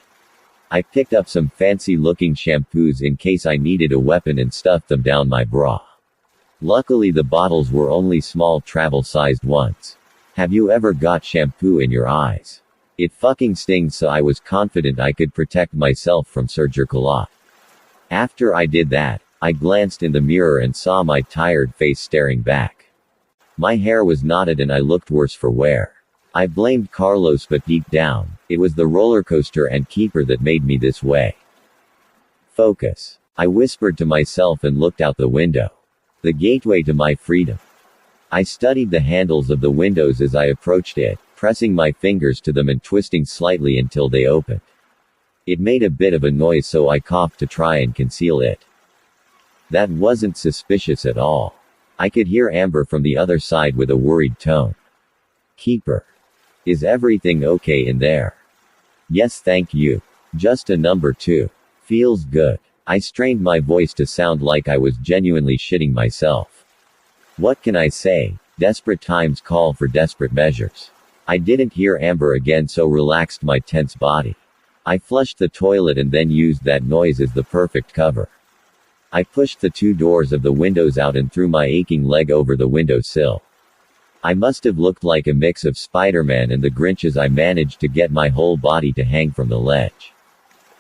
S2: I picked up some fancy-looking shampoos in case I needed a weapon and stuffed them down my bra. Luckily the bottles were only small travel-sized ones. Have you ever got shampoo in your eyes? It fucking stings, so I was confident I could protect myself from surgical law. After I did that, I glanced in the mirror and saw my tired face staring back. My hair was knotted and I looked worse for wear. I blamed Carlos, but deep down, it was the roller coaster and keeper that made me this way. Focus. I whispered to myself and looked out the window. The gateway to my freedom. I studied the handles of the windows as I approached it, pressing my fingers to them and twisting slightly until they opened. It made a bit of a noise, so I coughed to try and conceal it. That wasn't suspicious at all. I could hear Amber from the other side with a worried tone. Keeper. Is everything okay in there? Yes, thank you. Just a number 2. Feels good. I strained my voice to sound like I was genuinely shitting myself. What can I say? Desperate times call for desperate measures. I didn't hear Amber again, so relaxed my tense body. I flushed the toilet and then used that noise as the perfect cover. I pushed the 2 doors of the windows out and threw my aching leg over the windowsill. I must have looked like a mix of Spider-Man and the Grinch as I managed to get my whole body to hang from the ledge.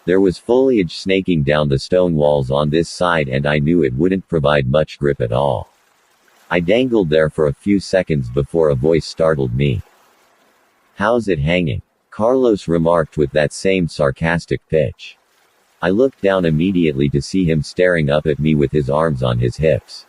S2: There was foliage snaking down the stone walls on this side and I knew it wouldn't provide much grip at all. I dangled there for a few seconds before a voice startled me. How's it hanging? Carlos remarked with that same sarcastic pitch. I looked down immediately to see him staring up at me with his arms on his hips.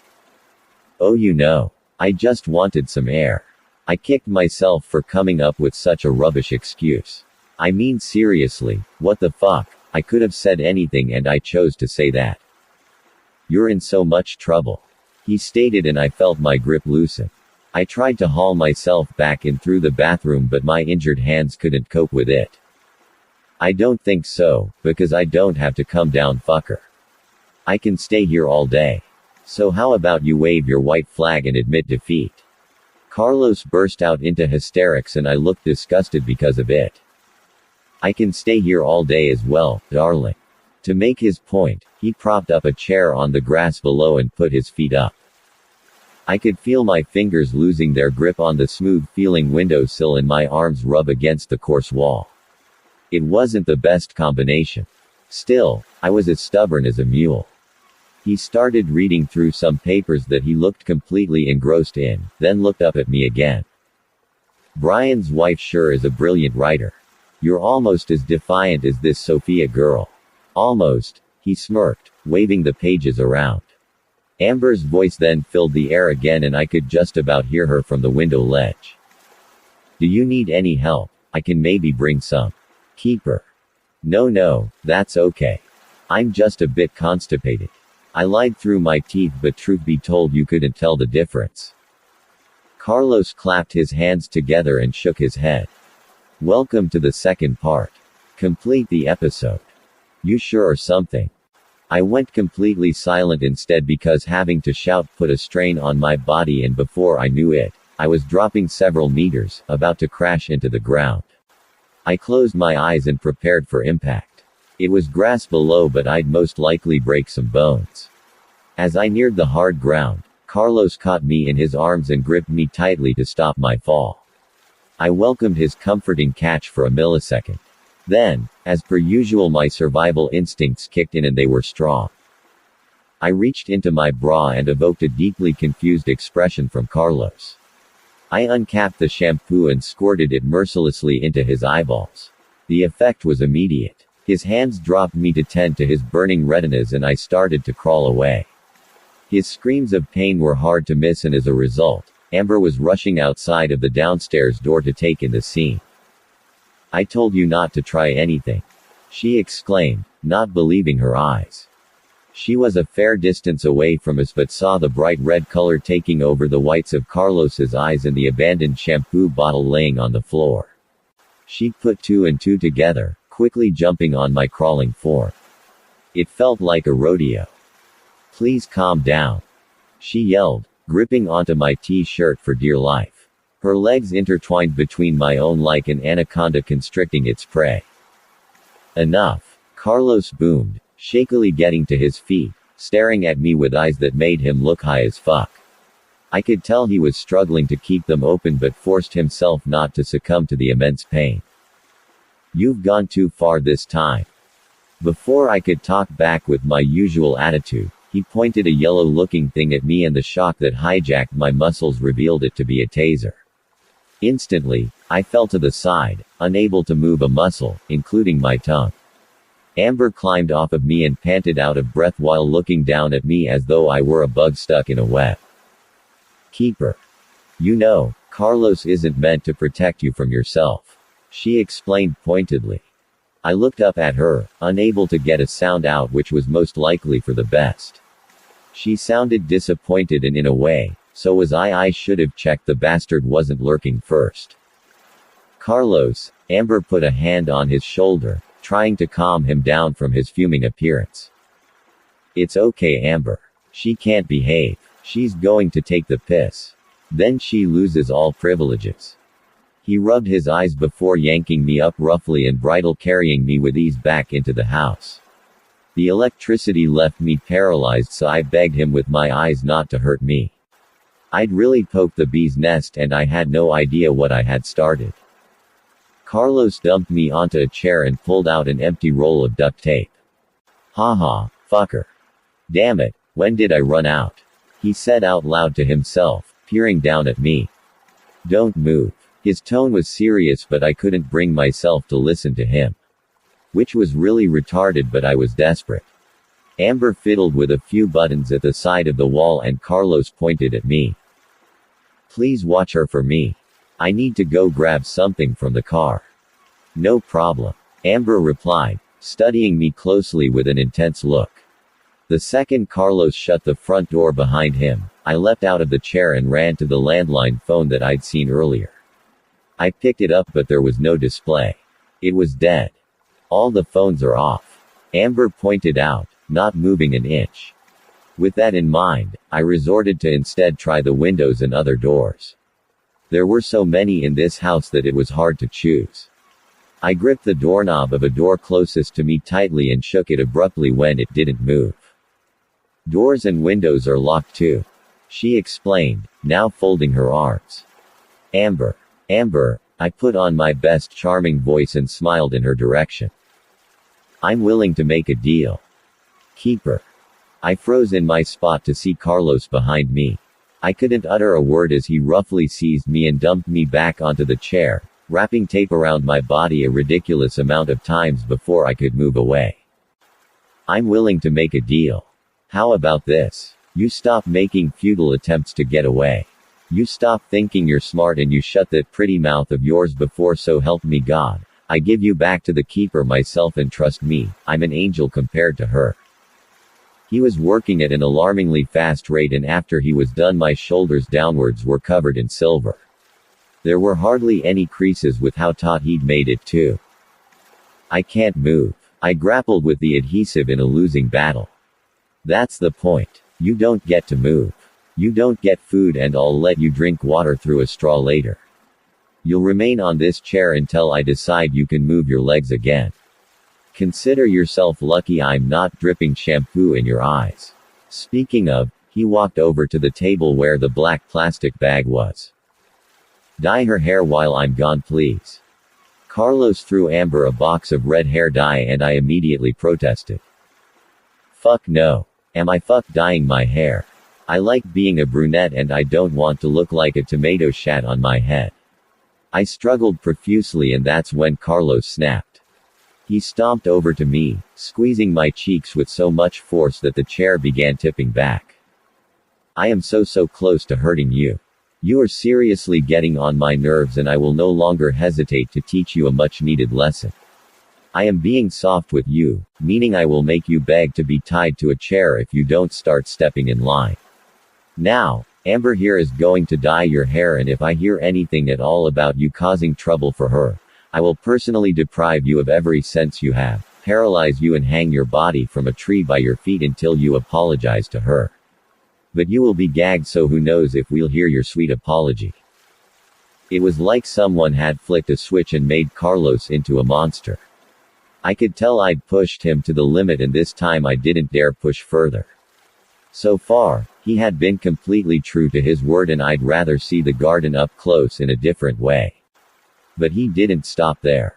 S2: Oh, you know. I just wanted some air. I kicked myself for coming up with such a rubbish excuse. I mean, seriously, what the fuck? I could have said anything and I chose to say that. You're in so much trouble, he stated, and I felt my grip loosen. I tried to haul myself back in through the bathroom, but my injured hands couldn't cope with it. I don't think so, because I don't have to come down, fucker. I can stay here all day. So how about you wave your white flag and admit defeat? Carlos burst out into hysterics and I looked disgusted because of it. I can stay here all day as well, darling. To make his point, he propped up a chair on the grass below and put his feet up. I could feel my fingers losing their grip on the smooth-feeling windowsill and my arms rub against the coarse wall. It wasn't the best combination. Still, I was as stubborn as a mule. He started reading through some papers that he looked completely engrossed in, then looked up at me again. Brian's wife sure is a brilliant writer. You're almost as defiant as this Sophia girl. Almost, he smirked, waving the pages around. Amber's voice then filled the air again and I could just about hear her from the window ledge. Do you need any help? I can maybe bring some. Keeper. No, that's okay. I'm just a bit constipated. I lied through my teeth, but truth be told you couldn't tell the difference. Carlos clapped his hands together and shook his head. Welcome to the second part. Complete the episode. You sure are something. I went completely silent instead because having to shout put a strain on my body, and before I knew it, I was dropping several meters, about to crash into the ground. I closed my eyes and prepared for impact. It was grass below, but I'd most likely break some bones. As I neared the hard ground, Carlos caught me in his arms and gripped me tightly to stop my fall. I welcomed his comforting catch for a millisecond. Then, as per usual, my survival instincts kicked in and they were strong. I reached into my bra and evoked a deeply confused expression from Carlos. I uncapped the shampoo and squirted it mercilessly into his eyeballs. The effect was immediate. His hands dropped me to tend to his burning retinas and I started to crawl away. His screams of pain were hard to miss, and as a result, Amber was rushing outside of the downstairs door to take in the scene. I told you not to try anything, she exclaimed, not believing her eyes. She was a fair distance away from us but saw the bright red color taking over the whites of Carlos's eyes and the abandoned shampoo bottle laying on the floor. She put two and two together, quickly jumping on my crawling form. It felt like a rodeo. "Please calm down," she yelled, gripping onto my t-shirt for dear life. Her legs intertwined between my own like an anaconda constricting its prey. "Enough," Carlos boomed, shakily getting to his feet, staring at me with eyes that made him look high as fuck. I could tell he was struggling to keep them open but forced himself not to succumb to the immense pain. "You've gone too far this time." Before I could talk back with my usual attitude, he pointed a yellow-looking thing at me and the shock that hijacked my muscles revealed it to be a taser. Instantly, I fell to the side, unable to move a muscle, including my tongue. Amber climbed off of me and panted out of breath while looking down at me as though I were a bug stuck in a web. "Keeper. You know, Carlos isn't meant to protect you from yourself," she explained pointedly. I looked up at her, unable to get a sound out, which was most likely for the best. She sounded disappointed, and in a way, so was I. I should have checked the bastard wasn't lurking first. "Carlos," Amber put a hand on his shoulder, trying to calm him down from his fuming appearance. "It's okay, Amber. She can't behave. She's going to take the piss. Then she loses all privileges." He rubbed his eyes before yanking me up roughly and bridle carrying me with ease back into the house. The electricity left me paralyzed, so I begged him with my eyes not to hurt me. I'd really poked the bee's nest and I had no idea what I had started. Carlos dumped me onto a chair and pulled out an empty roll of duct tape. "Haha, fucker. Damn it, when did I run out?" he said out loud to himself, peering down at me. "Don't move." His tone was serious but I couldn't bring myself to listen to him. Which was really retarded, but I was desperate. Amber fiddled with a few buttons at the side of the wall and Carlos pointed at me. "Please watch her for me. I need to go grab something from the car." "No problem," Amber replied, studying me closely with an intense look. The second Carlos shut the front door behind him, I leapt out of the chair and ran to the landline phone that I'd seen earlier. I picked it up but there was no display. It was dead. "All the phones are off," Amber pointed out, not moving an inch. With that in mind, I resorted to instead try the windows and other doors. There were so many in this house that it was hard to choose. I gripped the doorknob of a door closest to me tightly and shook it abruptly when it didn't move. "Doors and windows are locked too," she explained, now folding her arms. Amber, I put on my best charming voice and smiled in her direction. "I'm willing to make a deal." "Keeper." I froze in my spot to see Carlos behind me. I couldn't utter a word as he roughly seized me and dumped me back onto the chair, wrapping tape around my body a ridiculous amount of times before I could move away. "I'm willing to make a deal. How about this? You stop making futile attempts to get away. You stop thinking you're smart and you shut that pretty mouth of yours before so help me God, I give you back to the keeper myself and trust me, I'm an angel compared to her." He was working at an alarmingly fast rate and after he was done my shoulders downwards were covered in silver. There were hardly any creases with how taut he'd made it too. "I can't move." I grappled with the adhesive in a losing battle. "That's the point. You don't get to move. You don't get food and I'll let you drink water through a straw later. You'll remain on this chair until I decide you can move your legs again. Consider yourself lucky I'm not dripping shampoo in your eyes." Speaking of, he walked over to the table where the black plastic bag was. "Dye her hair while I'm gone please." Carlos threw Amber a box of red hair dye and I immediately protested. "Fuck no. Am I fuck dyeing my hair? I like being a brunette and I don't want to look like a tomato shat on my head." I struggled profusely and that's when Carlos snapped. He stomped over to me, squeezing my cheeks with so much force that the chair began tipping back. "I am so close to hurting you. You are seriously getting on my nerves and I will no longer hesitate to teach you a much needed lesson." I am being soft with you, meaning I will make you beg to be tied to a chair if you don't start stepping in line. Now, Amber here is going to dye your hair, and if I hear anything at all about you causing trouble for her, I will personally deprive you of every sense you have, paralyze you and hang your body from a tree by your feet until you apologize to her. But you will be gagged, so who knows if we'll hear your sweet apology. It was like someone had flicked a switch and made Carlos into a monster. I could tell I'd pushed him to the limit, and this time I didn't dare push further. So far, he had been completely true to his word, and I'd rather see the garden up close in a different way. But he didn't stop there.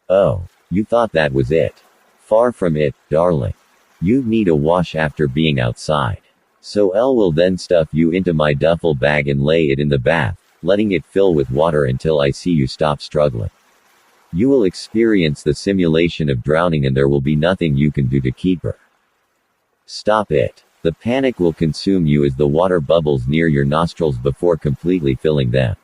S2: Oh, you thought that was it? Far from it, darling. You need a wash after being outside. So Elle will then stuff you into my duffel bag and lay it in the bath, letting it fill with water until I see you stop struggling. You will experience the simulation of drowning, and there will be nothing you can do to keep her. Stop it. The panic will consume you as the water bubbles near your nostrils before completely filling them.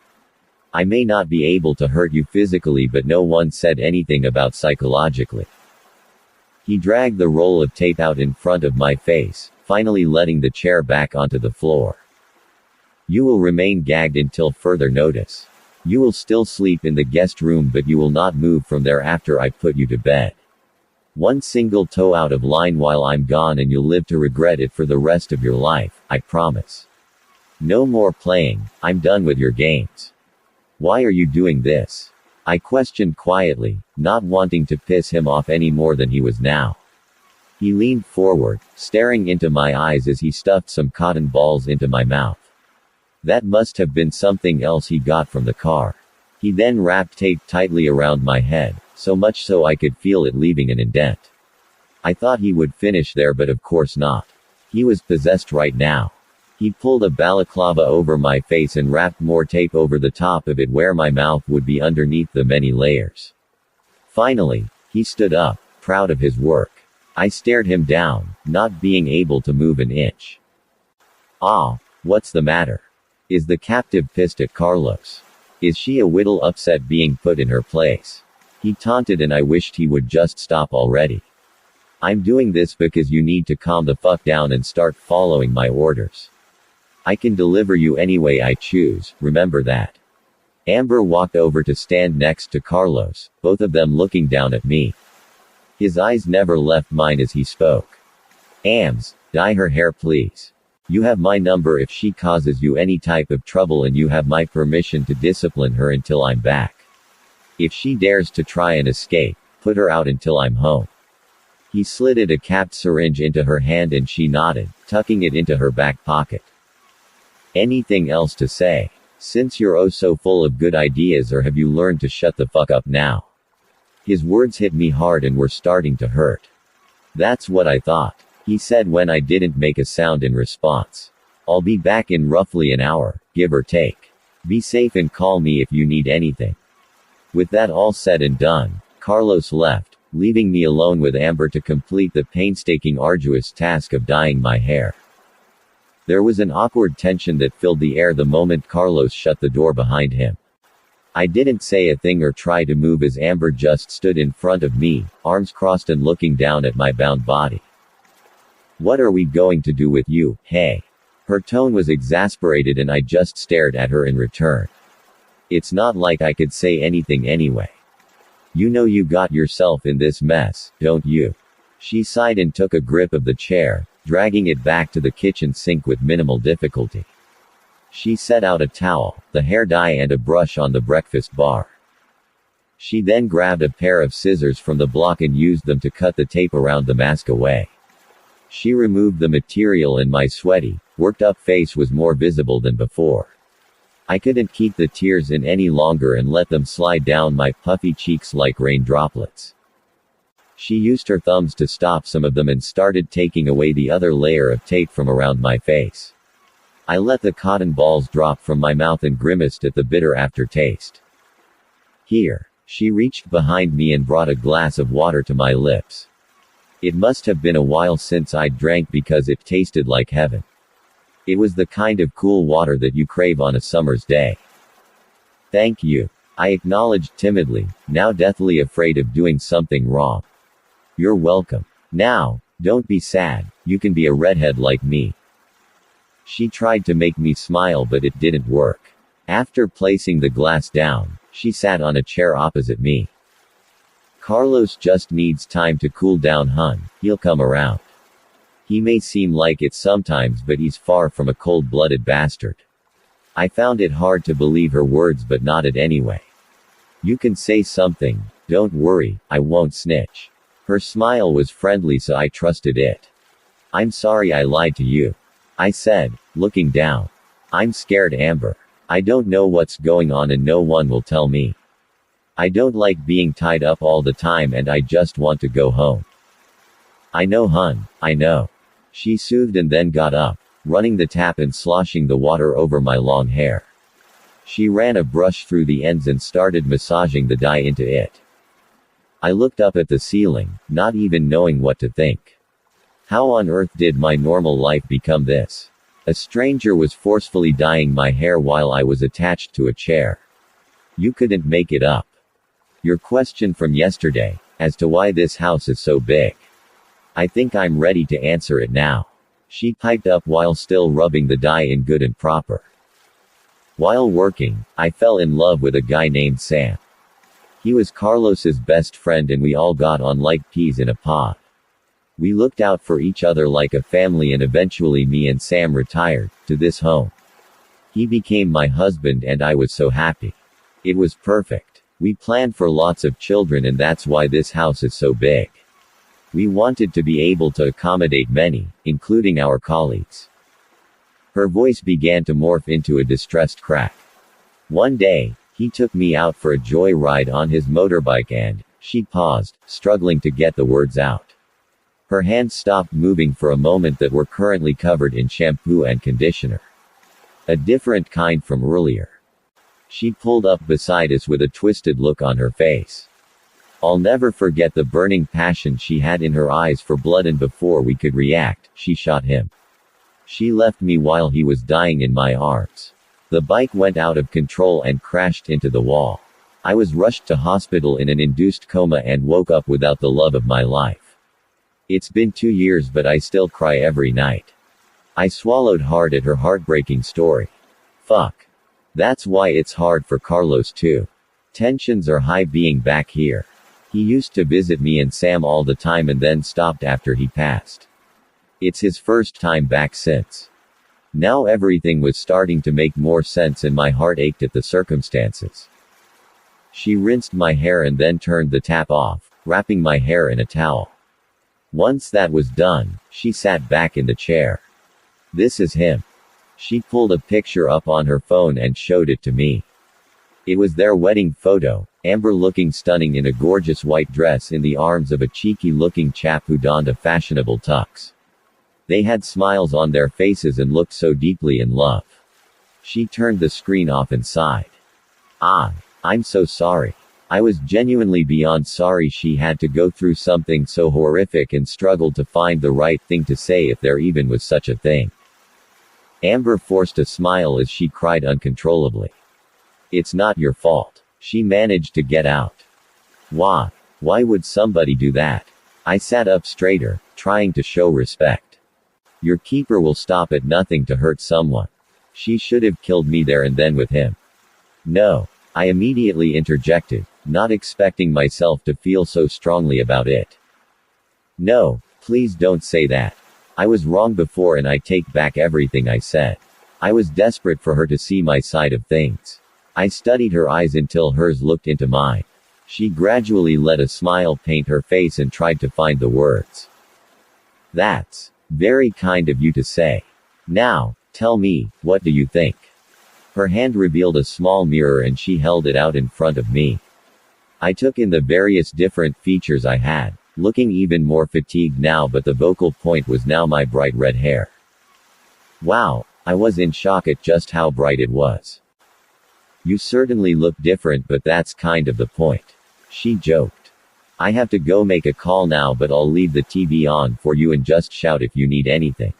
S2: I may not be able to hurt you physically, but no one said anything about psychologically. He dragged the roll of tape out in front of my face, finally letting the chair back onto the floor. You will remain gagged until further notice. You will still sleep in the guest room, but you will not move from there after I put you to bed. One single toe out of line while I'm gone, and you'll live to regret it for the rest of your life, I promise. No more playing, I'm done with your games. Why are you doing this? I questioned quietly, not wanting to piss him off any more than he was now. He leaned forward, staring into my eyes as he stuffed some cotton balls into my mouth. That must have been something else he got from the car. He then wrapped tape tightly around my head, so much so I could feel it leaving an indent. I thought he would finish there, but of course not. He was possessed right now. He pulled a balaclava over my face and wrapped more tape over the top of it where my mouth would be underneath the many layers. Finally, he stood up, proud of his work. I stared him down, not being able to move an inch. Ah, what's the matter? Is the captive pissed at Carlos? Is she a whittle upset being put in her place? He taunted, and I wished he would just stop already. I'm doing this because you need to calm the fuck down and start following my orders. I can deliver you any way I choose, remember that. Amber walked over to stand next to Carlos, both of them looking down at me. His eyes never left mine as he spoke. Ams, dye her hair please. You have my number if she causes you any type of trouble, and you have my permission to discipline her until I'm back. If she dares to try and escape, put her out until I'm home. He slid a capped syringe into her hand and she nodded, tucking it into her back pocket. Anything else to say? Since you're oh so full of good ideas, or have you learned to shut the fuck up now? His words hit me hard and were starting to hurt. That's what I thought, he said when I didn't make a sound in response. I'll be back in roughly an hour, give or take. Be safe and call me if you need anything. With that all said and done, Carlos left, leaving me alone with Amber to complete the painstaking arduous task of dyeing my hair. There was an awkward tension that filled the air the moment Carlos shut the door behind him. I didn't say a thing or try to move as Amber just stood in front of me, arms crossed and looking down at my bound body. What are we going to do with you, hey? Her tone was exasperated and I just stared at her in return. It's not like I could say anything anyway. You know you got yourself in this mess, don't you? She sighed and took a grip of the chair, dragging it back to the kitchen sink with minimal difficulty. She set out a towel, the hair dye and a brush on the breakfast bar. She then grabbed a pair of scissors from the block and used them to cut the tape around the mask away. She removed the material and my sweaty, worked-up face was more visible than before. I couldn't keep the tears in any longer and let them slide down my puffy cheeks like rain droplets. She used her thumbs to stop some of them and started taking away the other layer of tape from around my face. I let the cotton balls drop from my mouth and grimaced at the bitter aftertaste. Here. She reached behind me and brought a glass of water to my lips. It must have been a while since I'd drank because it tasted like heaven. It was the kind of cool water that you crave on a summer's day. Thank you. I acknowledged timidly, now deathly afraid of doing something wrong. You're welcome. Now, don't be sad, you can be a redhead like me. She tried to make me smile but it didn't work. After placing the glass down, she sat on a chair opposite me. Carlos just needs time to cool down, hun, he'll come around. He may seem like it sometimes but he's far from a cold-blooded bastard. I found it hard to believe her words but nodded anyway. You can say something, don't worry, I won't snitch. Her smile was friendly so I trusted it. I'm sorry I lied to you. I said, looking down. I'm scared, Amber. I don't know what's going on and no one will tell me. I don't like being tied up all the time and I just want to go home. I know, hun, I know. She soothed and then got up, running the tap and sloshing the water over my long hair. She ran a brush through the ends and started massaging the dye into it. I looked up at the ceiling, not even knowing what to think. How on earth did my normal life become this? A stranger was forcefully dyeing my hair while I was attached to a chair. You couldn't make it up. Your question from yesterday, as to why this house is so big. I think I'm ready to answer it now. She piped up while still rubbing the dye in good and proper. While working, I fell in love with a guy named Sam. He was Carlos's best friend and we all got on like peas in a pod. We looked out for each other like a family and eventually me and Sam retired, to this home. He became my husband and I was so happy. It was perfect. We planned for lots of children and that's why this house is so big. We wanted to be able to accommodate many, including our colleagues. Her voice began to morph into a distressed crack. One day, he took me out for a joyride on his motorbike and, she paused, struggling to get the words out. Her hands stopped moving for a moment that were currently covered in shampoo and conditioner. A different kind from earlier. She pulled up beside us with a twisted look on her face. I'll never forget the burning passion she had in her eyes for blood and before we could react, she shot him. She left me while he was dying in my arms. The bike went out of control and crashed into the wall. I was rushed to hospital in an induced coma and woke up without the love of my life. It's been 2 years but I still cry every night. I swallowed hard at her heartbreaking story. Fuck. That's why it's hard for Carlos too. Tensions are high being back here. He used to visit me and Sam all the time and then stopped after he passed. It's his first time back since. Now everything was starting to make more sense and my heart ached at the circumstances. She rinsed my hair and then turned the tap off, wrapping my hair in a towel. Once that was done, she sat back in the chair. This is him. She pulled a picture up on her phone and showed it to me. It was their wedding photo, Amber looking stunning in a gorgeous white dress in the arms of a cheeky-looking chap who donned a fashionable tux. They had smiles on their faces and looked so deeply in love. She turned the screen off and sighed. I'm so sorry. I was genuinely beyond sorry she had to go through something so horrific and struggled to find the right thing to say if there even was such a thing. Amber forced a smile as she cried uncontrollably. It's not your fault. She managed to get out. Why? Why would somebody do that? I sat up straighter, trying to show respect. Your keeper will stop at nothing to hurt someone. She should have killed me there and then with him. No. I immediately interjected, not expecting myself to feel so strongly about it. No, please don't say that. I was wrong before and I take back everything I said. I was desperate for her to see my side of things. I studied her eyes until hers looked into mine. She gradually let a smile paint her face and tried to find the words. That's very kind of you to say. Now, tell me, what do you think? Her hand revealed a small mirror and she held it out in front of me. I took in the various different features I had, looking even more fatigued now, but the vocal point was now my bright red hair. Wow, I was in shock at just how bright it was. You certainly look different, but that's kind of the point. She joked. I have to go make a call now, but I'll leave the TV on for you and just shout if you need anything.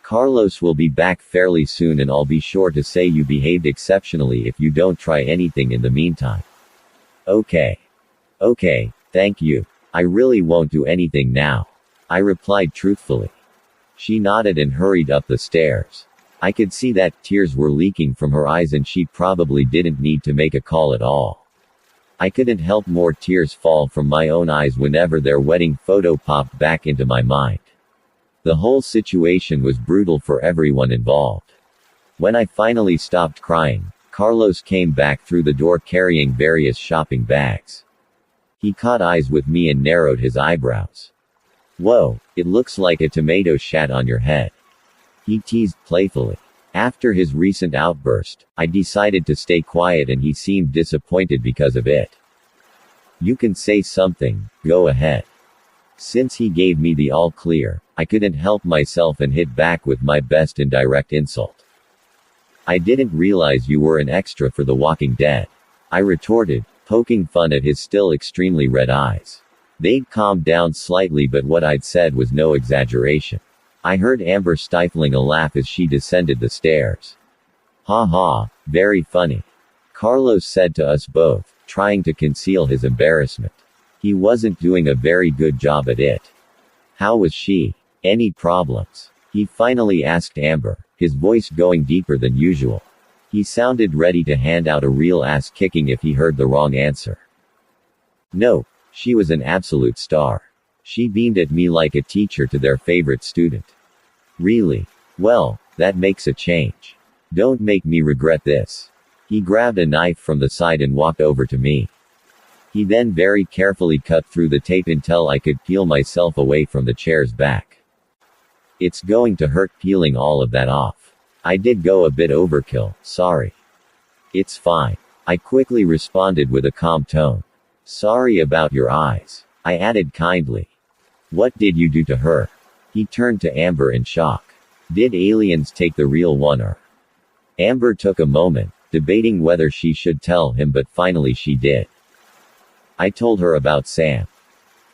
S2: Carlos will be back fairly soon and I'll be sure to say you behaved exceptionally if you don't try anything in the meantime. Okay. Okay, thank you. I really won't do anything now. I replied truthfully. She nodded and hurried up the stairs. I could see that tears were leaking from her eyes and she probably didn't need to make a call at all. I couldn't help more tears fall from my own eyes whenever their wedding photo popped back into my mind. The whole situation was brutal for everyone involved. When I finally stopped crying, Carlos came back through the door carrying various shopping bags. He caught eyes with me and narrowed his eyebrows. Whoa, it looks like a tomato shat on your head. He teased playfully. After his recent outburst, I decided to stay quiet and he seemed disappointed because of it. You can say something, go ahead. Since he gave me the all clear, I couldn't help myself and hit back with my best indirect insult. I didn't realize you were an extra for The Walking Dead. I retorted, poking fun at his still extremely red eyes. They'd calmed down slightly but what I'd said was no exaggeration. I heard Amber stifling a laugh as she descended the stairs. Ha ha, very funny. Carlos said to us both, trying to conceal his embarrassment. He wasn't doing a very good job at it. How was she? Any problems? He finally asked Amber, his voice going deeper than usual. He sounded ready to hand out a real ass kicking if he heard the wrong answer. No, she was an absolute star. She beamed at me like a teacher to their favorite student. Really? Well, that makes a change. Don't make me regret this. He grabbed a knife from the side and walked over to me. He then very carefully cut through the tape until I could peel myself away from the chair's back. It's going to hurt peeling all of that off. I did go a bit overkill, sorry. It's fine. I quickly responded with a calm tone. Sorry about your eyes. I added kindly. What did you do to her? He turned to Amber in shock. Did aliens take the real one or? Amber took a moment, debating whether she should tell him but finally she did. I told her about Sam.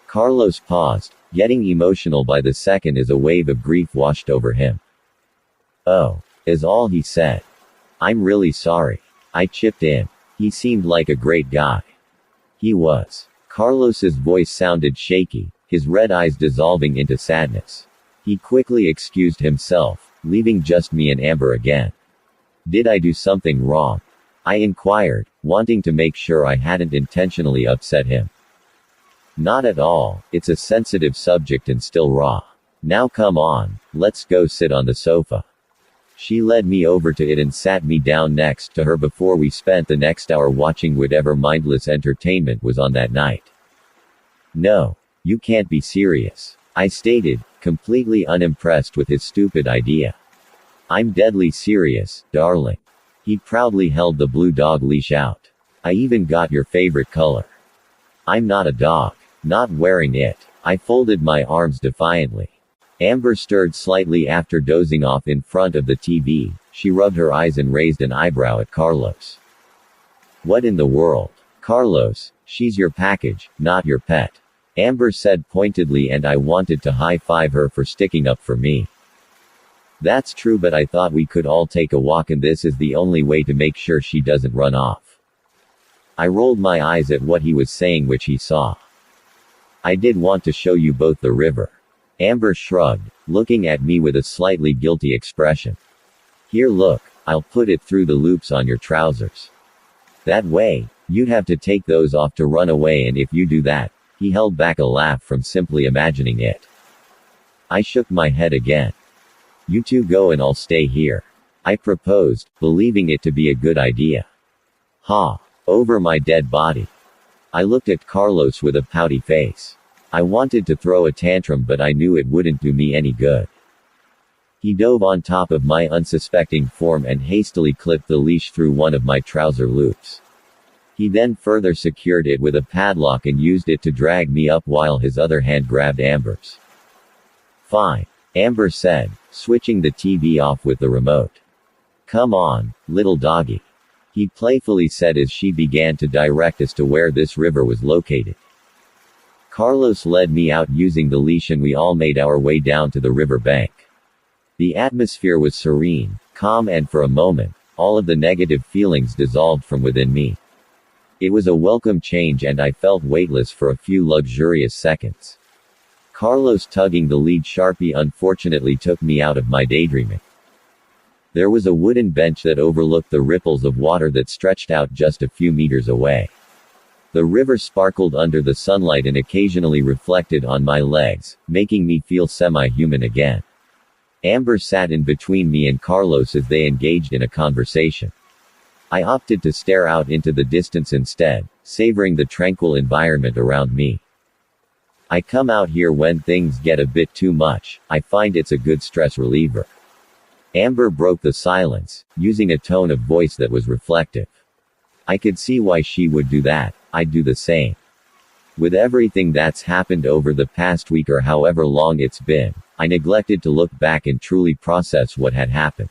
S2: Carlos paused, getting emotional by the second as a wave of grief washed over him. Oh, is all he said. I'm really sorry. I chipped in. He seemed like a great guy. He was. Carlos's voice sounded shaky, his red eyes dissolving into sadness. He quickly excused himself, leaving just me and Amber again. Did I do something wrong? I inquired, wanting to make sure I hadn't intentionally upset him. Not at all, it's a sensitive subject and still raw. Now come on, let's go sit on the sofa. She led me over to it and sat me down next to her before we spent the next hour watching whatever mindless entertainment was on that night. No, you can't be serious, I stated, completely unimpressed with his stupid idea. I'm deadly serious, darling. He proudly held the blue dog leash out. I even got your favorite color. I'm not a dog. Not wearing it. I folded my arms defiantly. Amber stirred slightly after dozing off in front of the TV. She rubbed her eyes and raised an eyebrow at Carlos. What in the world? Carlos, she's your package, not your pet. Amber said pointedly and I wanted to high-five her for sticking up for me. That's true but I thought we could all take a walk and this is the only way to make sure she doesn't run off. I rolled my eyes at what he was saying which he saw. I did want to show you both the river. Amber shrugged, looking at me with a slightly guilty expression. Here look, I'll put it through the loops on your trousers. That way, you'd have to take those off to run away and if you do that, he held back a laugh from simply imagining it. I shook my head again. You two go and I'll stay here. I proposed, believing it to be a good idea. Ha! Over my dead body. I looked at Carlos with a pouty face. I wanted to throw a tantrum but I knew it wouldn't do me any good. He dove on top of my unsuspecting form and hastily clipped the leash through one of my trouser loops. He then further secured it with a padlock and used it to drag me up while his other hand grabbed Amber's. Fine. Amber said, switching the TV off with the remote. Come on, little doggy. He playfully said as she began to direct us to where this river was located. Carlos led me out using the leash and we all made our way down to the river bank. The atmosphere was serene, calm, and for a moment, all of the negative feelings dissolved from within me. It was a welcome change and I felt weightless for a few luxurious seconds. Carlos tugging the lead Sharpie unfortunately took me out of my daydreaming. There was a wooden bench that overlooked the ripples of water that stretched out just a few meters away. The river sparkled under the sunlight and occasionally reflected on my legs, making me feel semi-human again. Amber sat in between me and Carlos as they engaged in a conversation. I opted to stare out into the distance instead, savoring the tranquil environment around me. I come out here when things get a bit too much. I find it's a good stress reliever. Amber broke the silence, using a tone of voice that was reflective. I could see why she would do that. I'd do the same. With everything that's happened over the past week or however long it's been, I neglected to look back and truly process what had happened.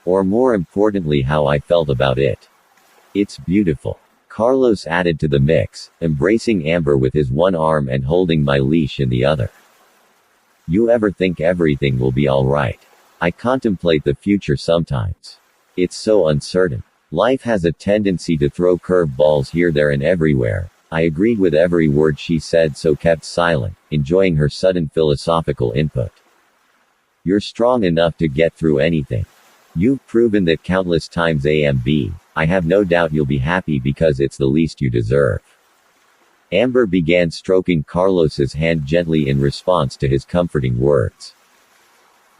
S2: Or more importantly, how I felt about it. It's beautiful. Carlos added to the mix, embracing Amber with his one arm and holding my leash in the other. You ever think everything will be alright? I contemplate the future sometimes. It's so uncertain. Life has a tendency to throw curveballs here, there, and everywhere. I agreed with every word she said, so kept silent, enjoying her sudden philosophical input. You're strong enough to get through anything. You've proven that countless times. AMB. I have no doubt you'll be happy because it's the least you deserve. Amber began stroking Carlos's hand gently in response to his comforting words.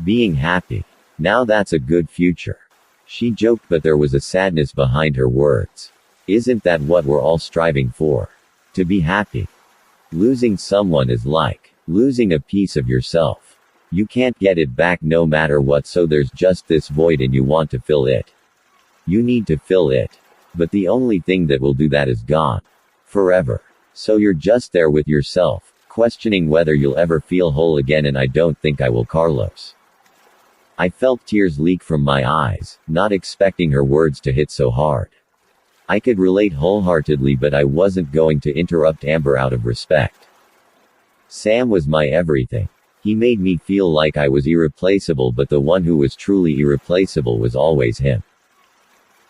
S2: Being happy. Now that's a good future. She joked, but there was a sadness behind her words. Isn't that what we're all striving for? To be happy. Losing someone is like losing a piece of yourself. You can't get it back no matter what, so there's just this void and you want to fill it. You need to fill it. But the only thing that will do that is gone. Forever. So you're just there with yourself, questioning whether you'll ever feel whole again, and I don't think I will, Carlos. I felt tears leak from my eyes, not expecting her words to hit so hard. I could relate wholeheartedly, but I wasn't going to interrupt Amber out of respect. Sam was my everything. He made me feel like I was irreplaceable, but the one who was truly irreplaceable was always him.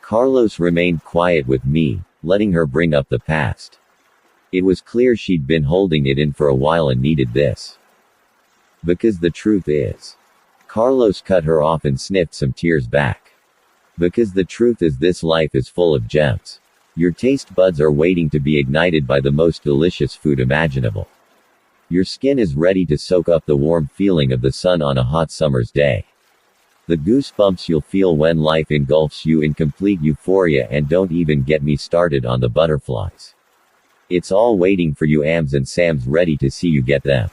S2: Carlos remained quiet with me, letting her bring up the past. It was clear she'd been holding it in for a while and needed this. Because the truth is. Carlos cut her off and sniffed some tears back. Because the truth is, this life is full of gems. Your taste buds are waiting to be ignited by the most delicious food imaginable. Your skin is ready to soak up the warm feeling of the sun on a hot summer's day. The goosebumps you'll feel when life engulfs you in complete euphoria, and don't even get me started on the butterflies. It's all waiting for you. Ams and Sam's ready to see you get them.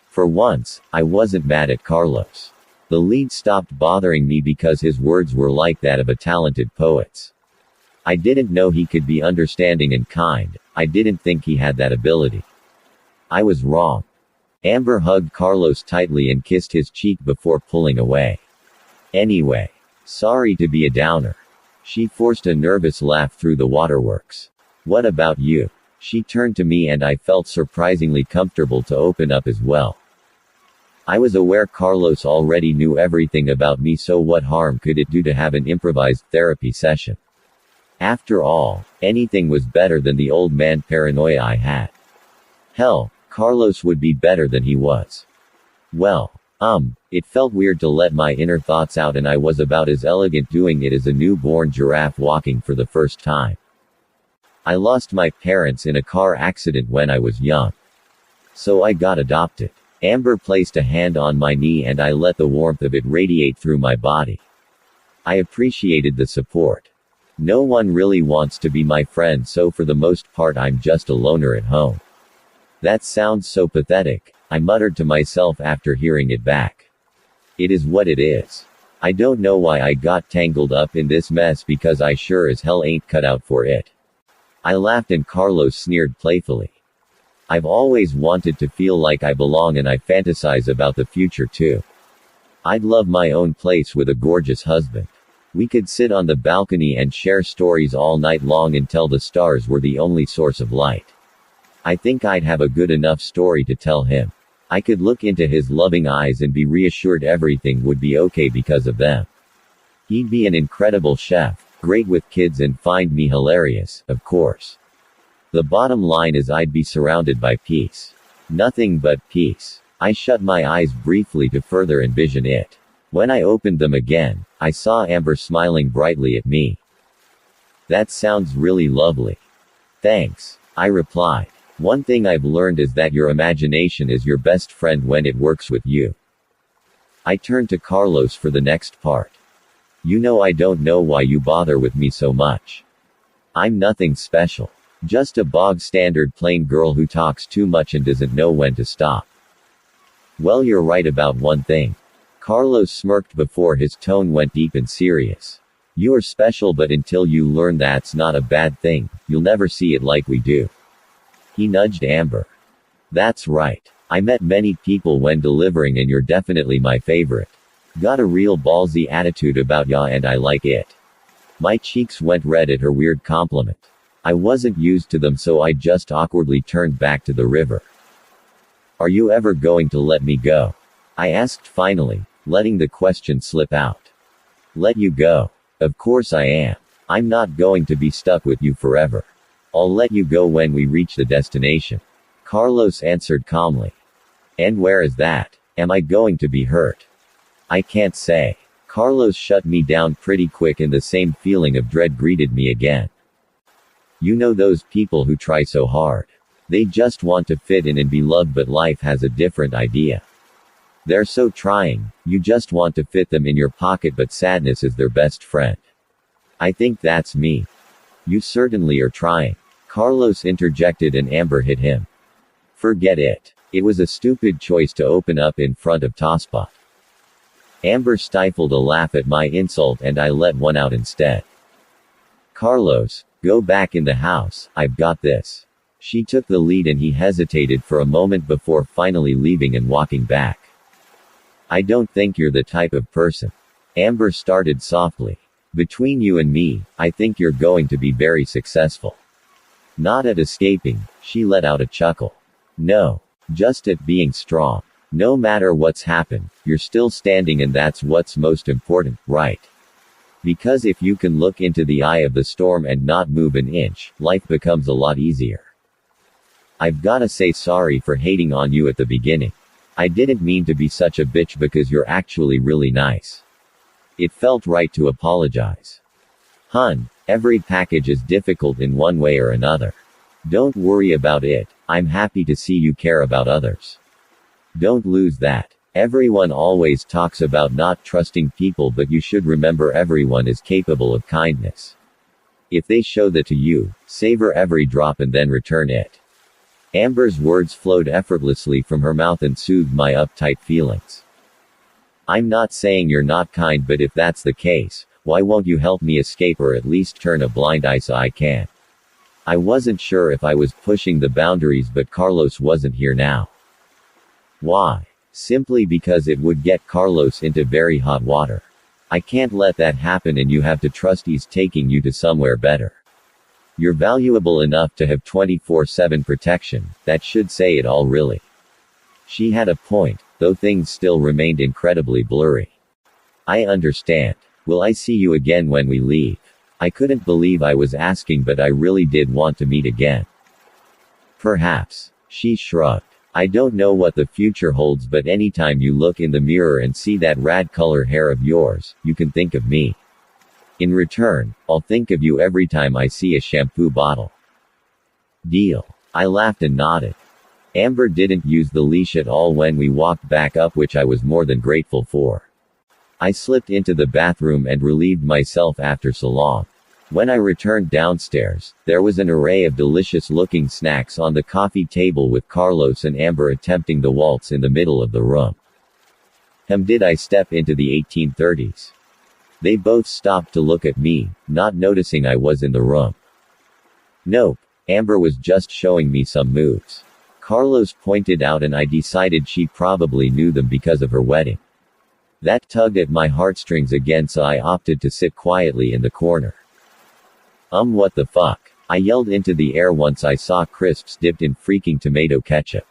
S2: For once, I wasn't mad at Carlos. The lead stopped bothering me because his words were like that of a talented poet's. I didn't know he could be understanding and kind. I didn't think he had that ability. I was wrong. Amber hugged Carlos tightly and kissed his cheek before pulling away. Anyway. Sorry to be a downer. She forced a nervous laugh through the waterworks. What about you? She turned to me and I felt surprisingly comfortable to open up as well. I was aware Carlos already knew everything about me, so what harm could it do to have an improvised therapy session? After all, anything was better than the old man paranoia I had. Hell, Carlos would be better than he was. Well, it felt weird to let my inner thoughts out, and I was about as elegant doing it as a newborn giraffe walking for the first time. I lost my parents in a car accident when I was young. So I got adopted. Amber placed a hand on my knee and I let the warmth of it radiate through my body. I appreciated the support. No one really wants to be my friend, so for the most part I'm just a loner at home. That sounds so pathetic, I muttered to myself after hearing it back. It is what it is. I don't know why I got tangled up in this mess, because I sure as hell ain't cut out for it. I laughed and Carlos sneered playfully. I've always wanted to feel like I belong, and I fantasize about the future too. I'd love my own place with a gorgeous husband. We could sit on the balcony and share stories all night long until the stars were the only source of light. I think I'd have a good enough story to tell him. I could look into his loving eyes and be reassured everything would be okay because of them. He'd be an incredible chef, great with kids and find me hilarious, of course. The bottom line is I'd be surrounded by peace. Nothing but peace. I shut my eyes briefly to further envision it. When I opened them again, I saw Amber smiling brightly at me. That sounds really lovely. Thanks, I replied. One thing I've learned is that your imagination is your best friend when it works with you. I turned to Carlos for the next part. You know, I don't know why you bother with me so much. I'm nothing special. Just a bog standard plain girl who talks too much and doesn't know when to stop. Well, you're right about one thing. Carlos smirked before his tone went deep and serious. You're special, but until you learn that's not a bad thing, you'll never see it like we do. He nudged Amber. That's right. I met many people when delivering and you're definitely my favorite. Got a real ballsy attitude about ya and I like it. My cheeks went red at her weird compliment. I wasn't used to them, so I just awkwardly turned back to the river. Are you ever going to let me go? I asked finally, letting the question slip out. Let you go? Of course I am. I'm not going to be stuck with you forever. I'll let you go when we reach the destination. Carlos answered calmly. And where is that? Am I going to be hurt? I can't say. Carlos shut me down pretty quick and the same feeling of dread greeted me again. You know those people who try so hard. They just want to fit in and be loved, but life has a different idea. They're so trying, you just want to fit them in your pocket, but sadness is their best friend. I think that's me. You certainly are trying. Carlos interjected and Amber hit him. Forget it. It was a stupid choice to open up in front of Tosspot. Amber stifled a laugh at my insult and I let one out instead. Carlos, go back in the house, I've got this. She took the lead and he hesitated for a moment before finally leaving and walking back. I don't think you're the type of person. Amber started softly. Between you and me, I think you're going to be very successful. Not at escaping, she let out a chuckle. No. Just at being strong. No matter what's happened, you're still standing and that's what's most important, right? Because if you can look into the eye of the storm and not move an inch, life becomes a lot easier. I've gotta say sorry for hating on you at the beginning. I didn't mean to be such a bitch because you're actually really nice. It felt right to apologize. Hun, every package is difficult in one way or another. Don't worry about it, I'm happy to see you care about others. Don't lose that. Everyone always talks about not trusting people, but you should remember everyone is capable of kindness. If they show that to you, savor every drop and then return it. Amber's words flowed effortlessly from her mouth and soothed my uptight feelings. I'm not saying you're not kind, but if that's the case, why won't you help me escape or at least turn a blind eye so I can? I wasn't sure if I was pushing the boundaries, but Carlos wasn't here now. Why? Simply because it would get Carlos into very hot water. I can't let that happen and you have to trust he's taking you to somewhere better. You're valuable enough to have 24/7 protection, that should say it all really. She had a point, though things still remained incredibly blurry. I understand. Will I see you again when we leave? I couldn't believe I was asking, but I really did want to meet again. Perhaps. She shrugged. I don't know what the future holds, but anytime you look in the mirror and see that rad color hair of yours, you can think of me. In return, I'll think of you every time I see a shampoo bottle. Deal. I laughed and nodded. Amber didn't use the leash at all when we walked back up, which I was more than grateful for. I slipped into the bathroom and relieved myself after so long. When I returned downstairs, there was an array of delicious-looking snacks on the coffee table with Carlos and Amber attempting the waltz in the middle of the room. Did I step into the 1830s? They both stopped to look at me, not noticing I was in the room. Nope, Amber was just showing me some moves. Carlos pointed out and I decided she probably knew them because of her wedding. That tugged at my heartstrings again, so I opted to sit quietly in the corner. What the fuck? I yelled into the air once I saw crisps dipped in freaking tomato ketchup.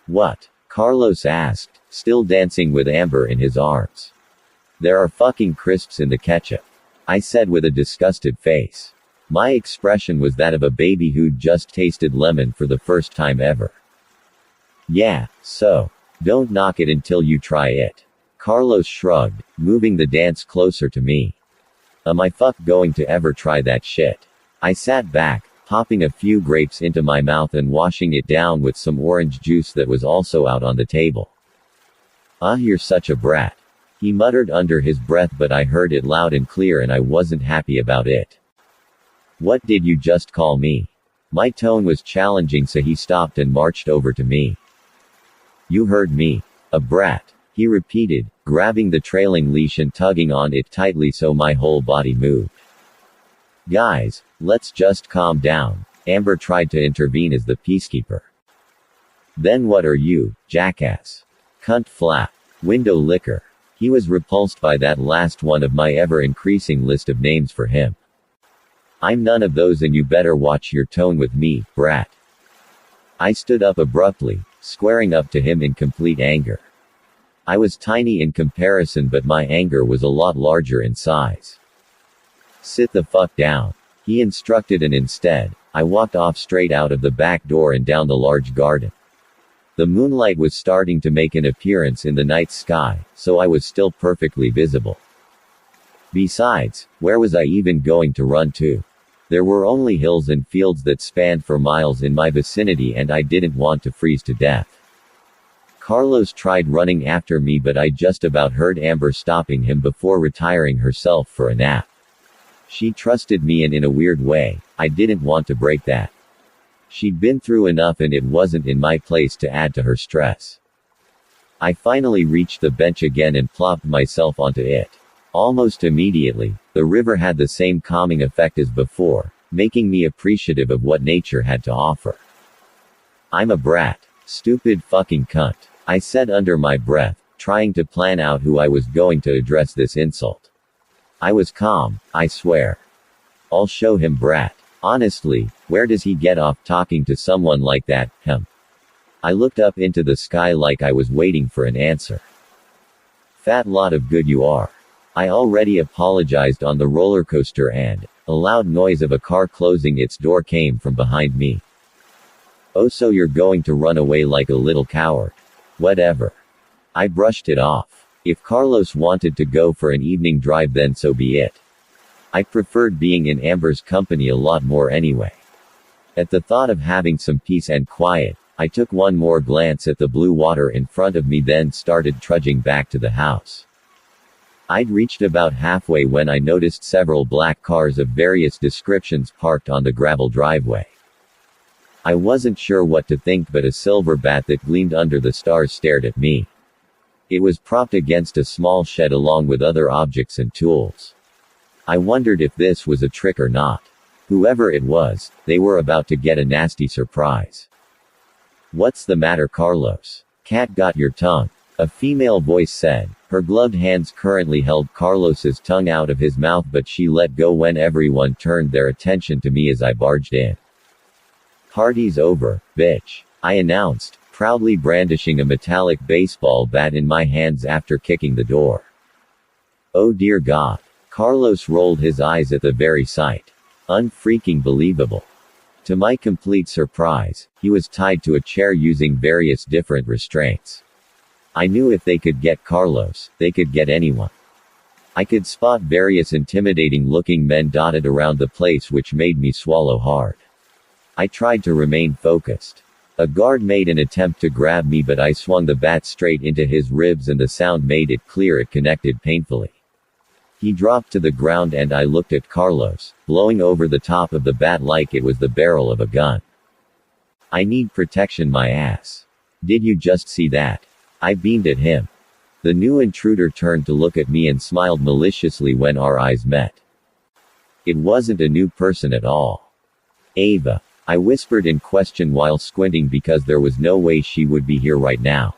S2: What? Carlos asked, still dancing with Amber in his arms. There are fucking crisps in the ketchup, I said with a disgusted face. My expression was that of a baby who'd just tasted lemon for the first time ever. Yeah, so. Don't knock it until you try it. Carlos shrugged, moving the dance closer to me. Am I going to ever try that shit? I sat back, popping a few grapes into my mouth and washing it down with some orange juice that was also out on the table. You're such a brat. He muttered under his breath, but I heard it loud and clear and I wasn't happy about it. What did you just call me? My tone was challenging, so he stopped and marched over to me. You heard me. A brat, he repeated, grabbing the trailing leash and tugging on it tightly so my whole body moved. Guys, let's just calm down. Amber tried to intervene as the peacekeeper. Then what are you, jackass? Cunt flap. Window licker. He was repulsed by that last one of my ever-increasing list of names for him. I'm none of those, and you better watch your tone with me, brat. I stood up abruptly, squaring up to him in complete anger. I was tiny in comparison, but my anger was a lot larger in size. Sit the fuck down, he instructed, and instead, I walked off straight out of the back door and down the large garden. The moonlight was starting to make an appearance in the night sky, so I was still perfectly visible. Besides, where was I even going to run to? There were only hills and fields that spanned for miles in my vicinity, and I didn't want to freeze to death. Carlos tried running after me, but I just about heard Amber stopping him before retiring herself for a nap. She trusted me, and in a weird way, I didn't want to break that. She'd been through enough, and it wasn't in my place to add to her stress. I finally reached the bench again and plopped myself onto it. Almost immediately, the river had the same calming effect as before, making me appreciative of what nature had to offer. I'm a brat. Stupid fucking cunt, I said under my breath, trying to plan out who I was going to address this insult. I was calm, I swear. I'll show him, brat. Honestly, where does he get off talking to someone like that, him? I looked up into the sky like I was waiting for an answer. Fat lot of good you are. I already apologized on the roller coaster, and a loud noise of a car closing its door came from behind me. Oh, so you're going to run away like a little coward. Whatever. I brushed it off. If Carlos wanted to go for an evening drive, then so be it. I preferred being in Amber's company a lot more anyway. At the thought of having some peace and quiet, I took one more glance at the blue water in front of me, then started trudging back to the house. I'd reached about halfway when I noticed several black cars of various descriptions parked on the gravel driveway. I wasn't sure what to think, but a silver bat that gleamed under the stars stared at me. It was propped against a small shed along with other objects and tools. I wondered if this was a trick or not. Whoever it was, they were about to get a nasty surprise. What's the matter, Carlos? Cat got your tongue? A female voice said. Her gloved hands currently held Carlos's tongue out of his mouth, but she let go when everyone turned their attention to me as I barged in. Party's over, bitch, I announced, proudly brandishing a metallic baseball bat in my hands after kicking the door. Oh dear God. Carlos rolled his eyes at the very sight. Unfreaking believable. To my complete surprise, he was tied to a chair using various different restraints. I knew if they could get Carlos, they could get anyone. I could spot various intimidating-looking men dotted around the place, which made me swallow hard. I tried to remain focused. A guard made an attempt to grab me, but I swung the bat straight into his ribs and the sound made it clear it connected painfully. He dropped to the ground and I looked at Carlos, blowing over the top of the bat like it was the barrel of a gun. I need protection, my ass. Did you just see that? I beamed at him. The new intruder turned to look at me and smiled maliciously when our eyes met. It wasn't a new person at all. Ava, I whispered in question while squinting because there was no way she would be here right now.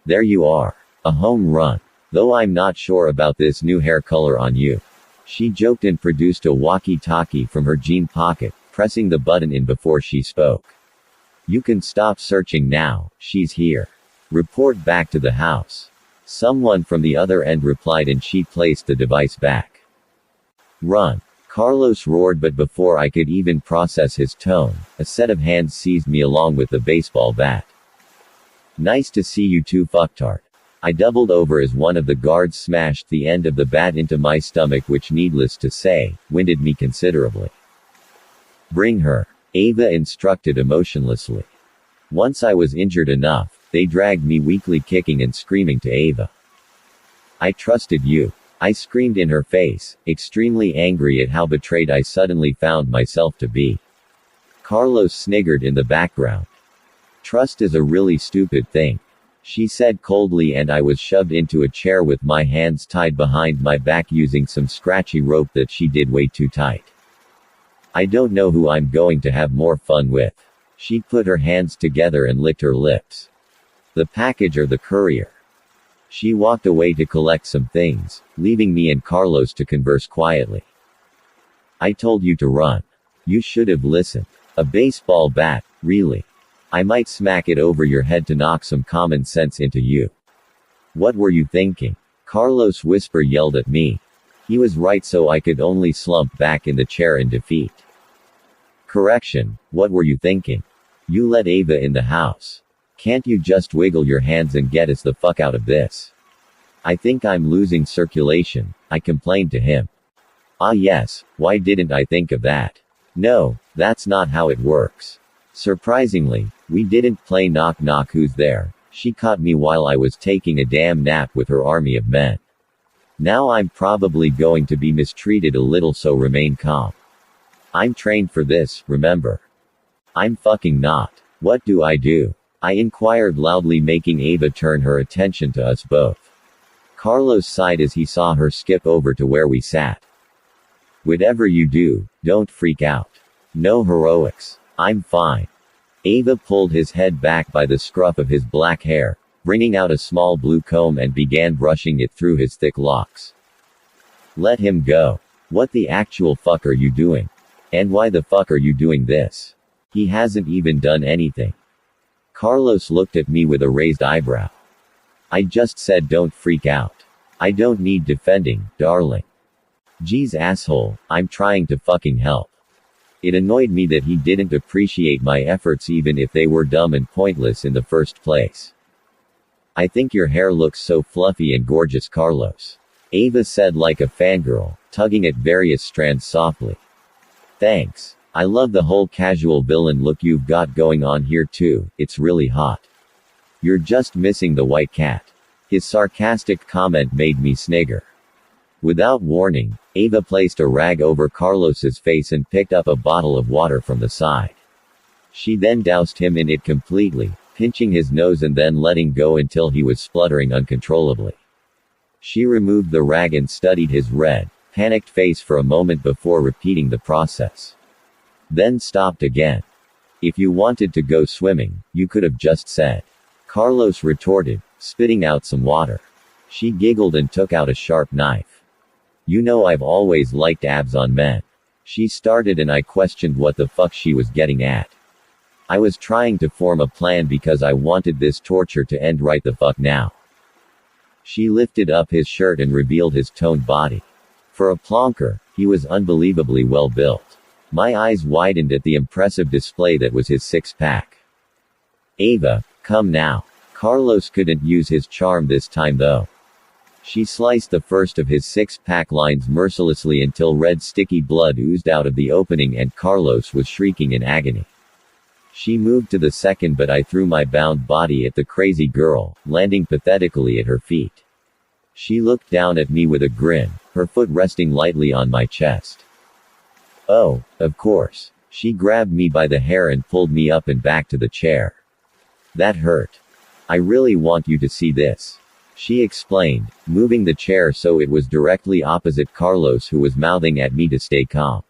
S2: There you are. A home run. Though I'm not sure about this new hair color on you. She joked and produced a walkie-talkie from her jean pocket, pressing the button in before she spoke. You can stop searching now, she's here. Report back to the house. Someone from the other end replied and she placed the device back. Run. Carlos roared, but before I could even process his tone, a set of hands seized me along with the baseball bat. Nice to see you too, fucktard. I doubled over as one of the guards smashed the end of the bat into my stomach, which, needless to say, winded me considerably. Bring her, Ava instructed emotionlessly. Once I was injured enough, they dragged me weakly, kicking and screaming to Ava. I trusted you. I screamed in her face, extremely angry at how betrayed I suddenly found myself to be. Carlos sniggered in the background. Trust is a really stupid thing, she said coldly, and I was shoved into a chair with my hands tied behind my back using some scratchy rope that she did way too tight. I don't know who I'm going to have more fun with. She put her hands together and licked her lips. The package or the courier? She walked away to collect some things, leaving me and Carlos to converse quietly. I told you to run. You should have listened. A baseball bat, really? I might smack it over your head to knock some common sense into you. What were you thinking? Carlos' whisper yelled at me. He was right, so I could only slump back in the chair in defeat. Correction, what were you thinking? You let Ava in the house. Can't you just wiggle your hands and get us the fuck out of this? I think I'm losing circulation, I complained to him. Ah yes, why didn't I think of that? No, that's not how it works. Surprisingly, we didn't play knock knock who's there. She caught me while I was taking a damn nap with her army of men. Now I'm probably going to be mistreated a little, so remain calm. I'm trained for this, remember? I'm fucking not. What do? I inquired loudly, making Ava turn her attention to us both. Carlos sighed as he saw her skip over to where we sat. Whatever you do, don't freak out. No heroics. I'm fine. Ava pulled his head back by the scruff of his black hair, bringing out a small blue comb, and began brushing it through his thick locks. Let him go. What the actual fuck are you doing? And why the fuck are you doing this? He hasn't even done anything. Carlos looked at me with a raised eyebrow. I just said don't freak out. I don't need defending, darling. Geez asshole, I'm trying to fucking help. It annoyed me that he didn't appreciate my efforts even if they were dumb and pointless in the first place. I think your hair looks so fluffy and gorgeous, Carlos. Ava said like a fangirl, tugging at various strands softly. Thanks. I love the whole casual villain look you've got going on here too, it's really hot. You're just missing the white cat. His sarcastic comment made me snigger. Without warning, Ava placed a rag over Carlos's face and picked up a bottle of water from the side. She then doused him in it completely, pinching his nose and then letting go until he was spluttering uncontrollably. She removed the rag and studied his red, panicked face for a moment before repeating the process. Then stopped again. If you wanted to go swimming, you could have just said. Carlos retorted, spitting out some water. She giggled and took out a sharp knife. You know I've always liked abs on men. She started and I questioned what the fuck she was getting at. I was trying to form a plan because I wanted this torture to end right the fuck now. She lifted up his shirt and revealed his toned body. For a plonker, he was unbelievably well built. My eyes widened at the impressive display that was his six-pack. Ava, come now. Carlos couldn't use his charm this time though. She sliced the first of his six-pack lines mercilessly until red sticky blood oozed out of the opening and Carlos was shrieking in agony. She moved to the second, but I threw my bound body at the crazy girl, landing pathetically at her feet. She looked down at me with a grin, her foot resting lightly on my chest. Oh, of course. She grabbed me by the hair and pulled me up and back to the chair. That hurt. I really want you to see this. She explained, moving the chair so it was directly opposite Carlos, who was mouthing at me to stay calm.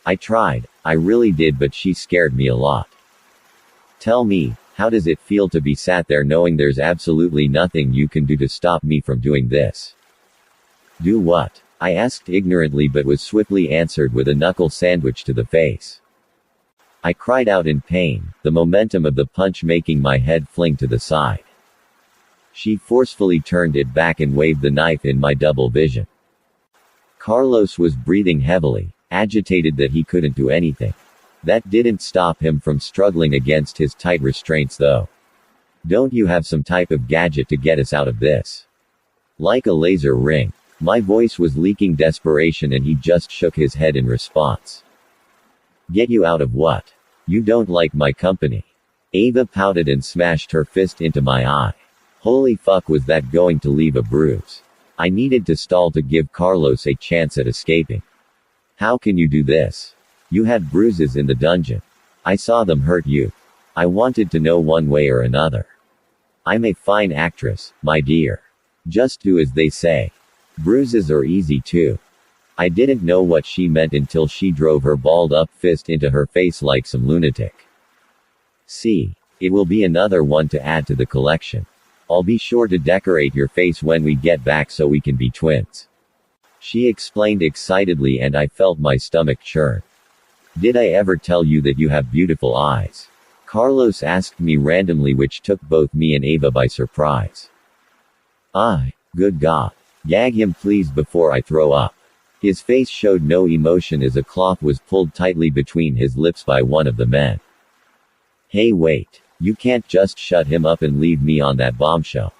S2: I tried, I really did, but she scared me a lot. Tell me, how does it feel to be sat there knowing there's absolutely nothing you can do to stop me from doing this? Do what? I asked ignorantly, but was swiftly answered with a knuckle sandwich to the face. I cried out in pain, the momentum of the punch making my head fling to the side. She forcefully turned it back and waved the knife in my double vision. Carlos was breathing heavily, agitated that he couldn't do anything. That didn't stop him from struggling against his tight restraints though. Don't you have some type of gadget to get us out of this? Like a laser ring. My voice was leaking desperation and he just shook his head in response. Get you out of what? You don't like my company. Ava pouted and smashed her fist into my eye. Holy fuck, was that going to leave a bruise? I needed to stall to give Carlos a chance at escaping. How can you do this? You had bruises in the dungeon. I saw them hurt you. I wanted to know one way or another. I'm a fine actress, my dear. Just do as they say. Bruises are easy too. I didn't know what she meant until she drove her balled up fist into her face like some lunatic. See, it will be another one to add to the collection. I'll be sure to decorate your face when we get back so we can be twins. She explained excitedly and I felt my stomach churn. Did I ever tell you that you have beautiful eyes? Carlos asked me randomly, which took both me and Ava by surprise. Good God. Gag him please before I throw up. His face showed no emotion as a cloth was pulled tightly between his lips by one of the men. Hey wait. You can't just shut him up and leave me on that bombshell.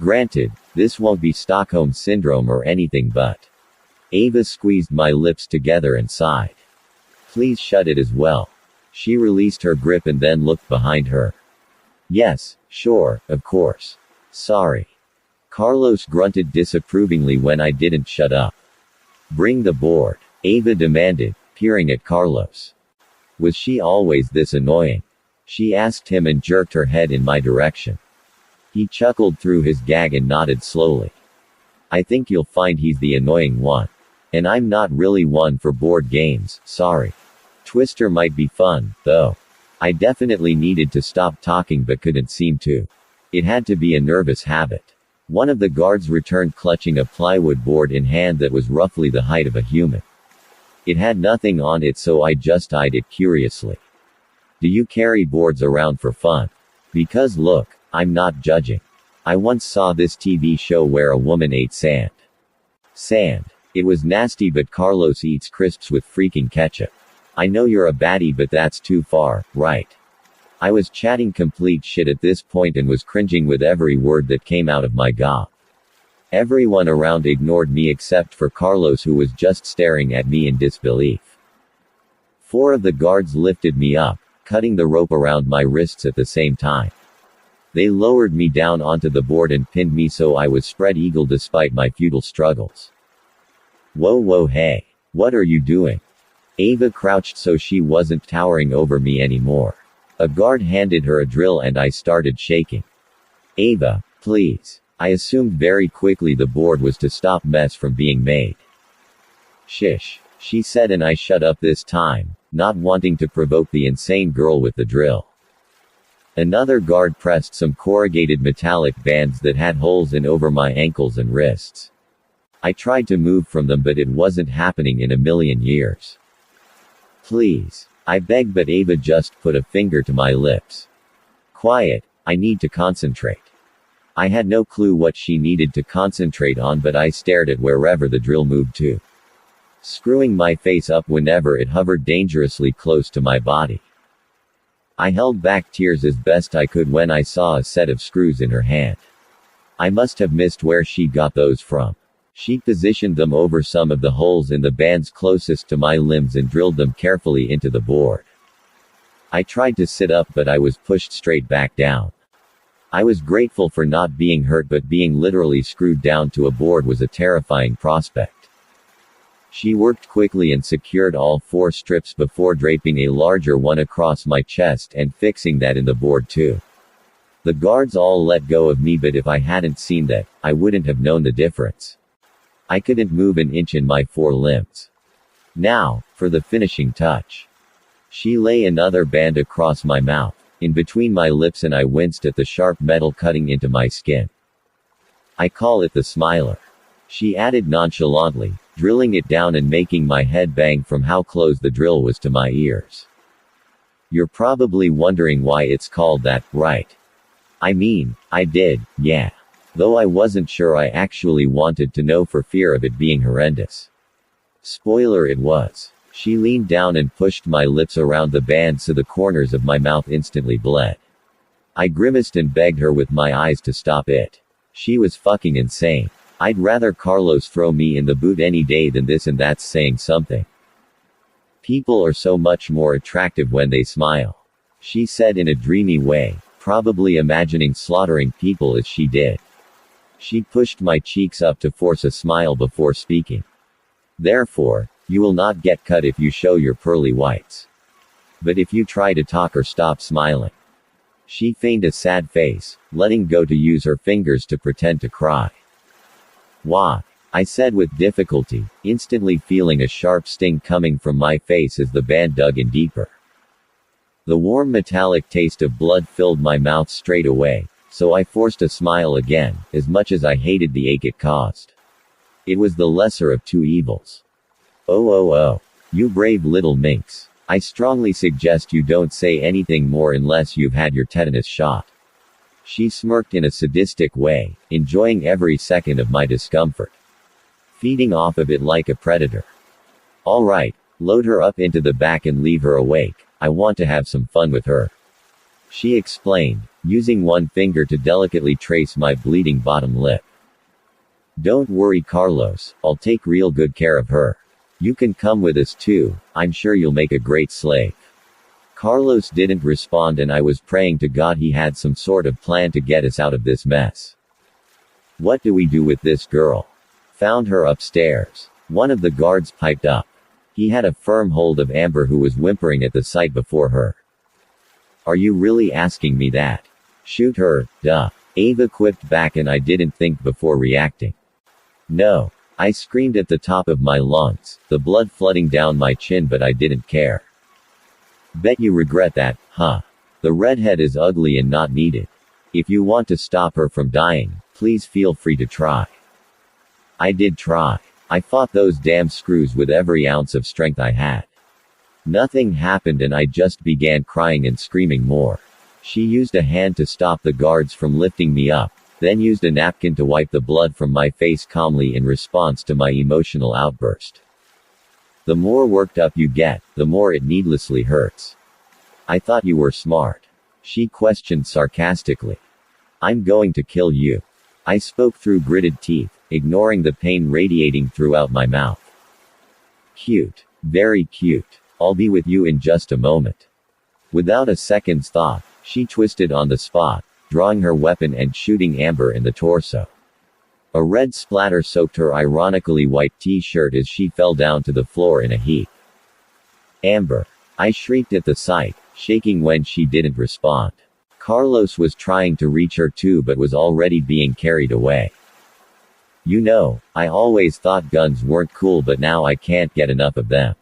S2: Granted, this won't be Stockholm Syndrome or anything but. Ava squeezed my lips together and sighed. Please shut it as well. She released her grip and then looked behind her. Yes, sure, of course. Sorry. Carlos grunted disapprovingly when I didn't shut up. Bring the board, Ava demanded, peering at Carlos. Was she always this annoying? She asked him and jerked her head in my direction. He chuckled through his gag and nodded slowly. I think you'll find he's the annoying one. And I'm not really one for board games, sorry. Twister might be fun, though. I definitely needed to stop talking but couldn't seem to. It had to be a nervous habit. One of the guards returned clutching a plywood board in hand that was roughly the height of a human. It had nothing on it so I just eyed it curiously. Do you carry boards around for fun? Because look, I'm not judging. I once saw this TV show where a woman ate sand. Sand. It was nasty but Carlos eats crisps with freaking ketchup. I know you're a baddie but that's too far, right? I was chatting complete shit at this point and was cringing with every word that came out of my gob. Everyone around ignored me except for Carlos, who was just staring at me in disbelief. 4 of the guards lifted me up, cutting the rope around my wrists at the same time. They lowered me down onto the board and pinned me so I was spread eagle despite my futile struggles. Whoa hey. What are you doing? Ava crouched so she wasn't towering over me anymore. A guard handed her a drill and I started shaking. Ava, please. I assumed very quickly the board was to stop mess from being made. Shish, she said, and I shut up this time, not wanting to provoke the insane girl with the drill. Another guard pressed some corrugated metallic bands that had holes in over my ankles and wrists. I tried to move from them but it wasn't happening in a million years. Please. I begged but Ava just put a finger to my lips. Quiet, I need to concentrate. I had no clue what she needed to concentrate on but I stared at wherever the drill moved to, screwing my face up whenever it hovered dangerously close to my body. I held back tears as best I could when I saw a set of screws in her hand. I must have missed where she got those from. She positioned them over some of the holes in the bands closest to my limbs and drilled them carefully into the board. I tried to sit up but I was pushed straight back down. I was grateful for not being hurt, but being literally screwed down to a board was a terrifying prospect. She worked quickly and secured all 4 strips before draping a larger one across my chest and fixing that in the board too. The guards all let go of me, but if I hadn't seen that, I wouldn't have known the difference. I couldn't move an inch in my 4 limbs. Now, for the finishing touch. She lay another band across my mouth, in between my lips, and I winced at the sharp metal cutting into my skin. I call it the smiler. She added nonchalantly, drilling it down and making my head bang from how close the drill was to my ears. You're probably wondering why it's called that, right? I mean, I did, yeah. Though I wasn't sure I actually wanted to know for fear of it being horrendous. Spoiler, it was. She leaned down and pushed my lips around the band so the corners of my mouth instantly bled. I grimaced and begged her with my eyes to stop it. She was fucking insane. I'd rather Carlos throw me in the boot any day than this, and that's saying something. People are so much more attractive when they smile, she said in a dreamy way, probably imagining slaughtering people as she did. She pushed my cheeks up to force a smile before speaking. Therefore, you will not get cut if you show your pearly whites. But if you try to talk or stop smiling. She feigned a sad face, letting go to use her fingers to pretend to cry. Why? I said with difficulty, instantly feeling a sharp sting coming from my face as the band dug in deeper. The warm metallic taste of blood filled my mouth straight away, so I forced a smile again, as much as I hated the ache it caused. It was the lesser of two evils. Oh, you brave little minx. I strongly suggest you don't say anything more unless you've had your tetanus shot. She smirked in a sadistic way, enjoying every second of my discomfort. Feeding off of it like a predator. Alright, load her up into the back and leave her awake. I want to have some fun with her. She explained, using one finger to delicately trace my bleeding bottom lip. Don't worry, Carlos, I'll take real good care of her. You can come with us too, I'm sure you'll make a great slave. Carlos didn't respond, and I was praying to God he had some sort of plan to get us out of this mess. What do we do with this girl? Found her upstairs. One of the guards piped up. He had a firm hold of Amber, who was whimpering at the sight before her. Are you really asking me that? Shoot her, duh. Ava quipped back, and I didn't think before reacting. No. I screamed at the top of my lungs, the blood flooding down my chin, but I didn't care. Bet you regret that, huh? The redhead is ugly and not needed. If you want to stop her from dying, please feel free to try. I did try. I fought those damn screws with every ounce of strength I had. Nothing happened, and I just began crying and screaming more. She used a hand to stop the guards from lifting me up, then used a napkin to wipe the blood from my face calmly in response to my emotional outburst. The more worked up you get, the more it needlessly hurts. I thought you were smart. She questioned sarcastically. I'm going to kill you. I spoke through gritted teeth, ignoring the pain radiating throughout my mouth. Cute. Very cute. I'll be with you in just a moment. Without a second's thought, she twisted on the spot, drawing her weapon and shooting Amber in the torso. A red splatter soaked her ironically white t-shirt as she fell down to the floor in a heap. Amber. I shrieked at the sight, shaking when she didn't respond. Carlos was trying to reach her too, but was already being carried away. You know, I always thought guns weren't cool, but now I can't get enough of them.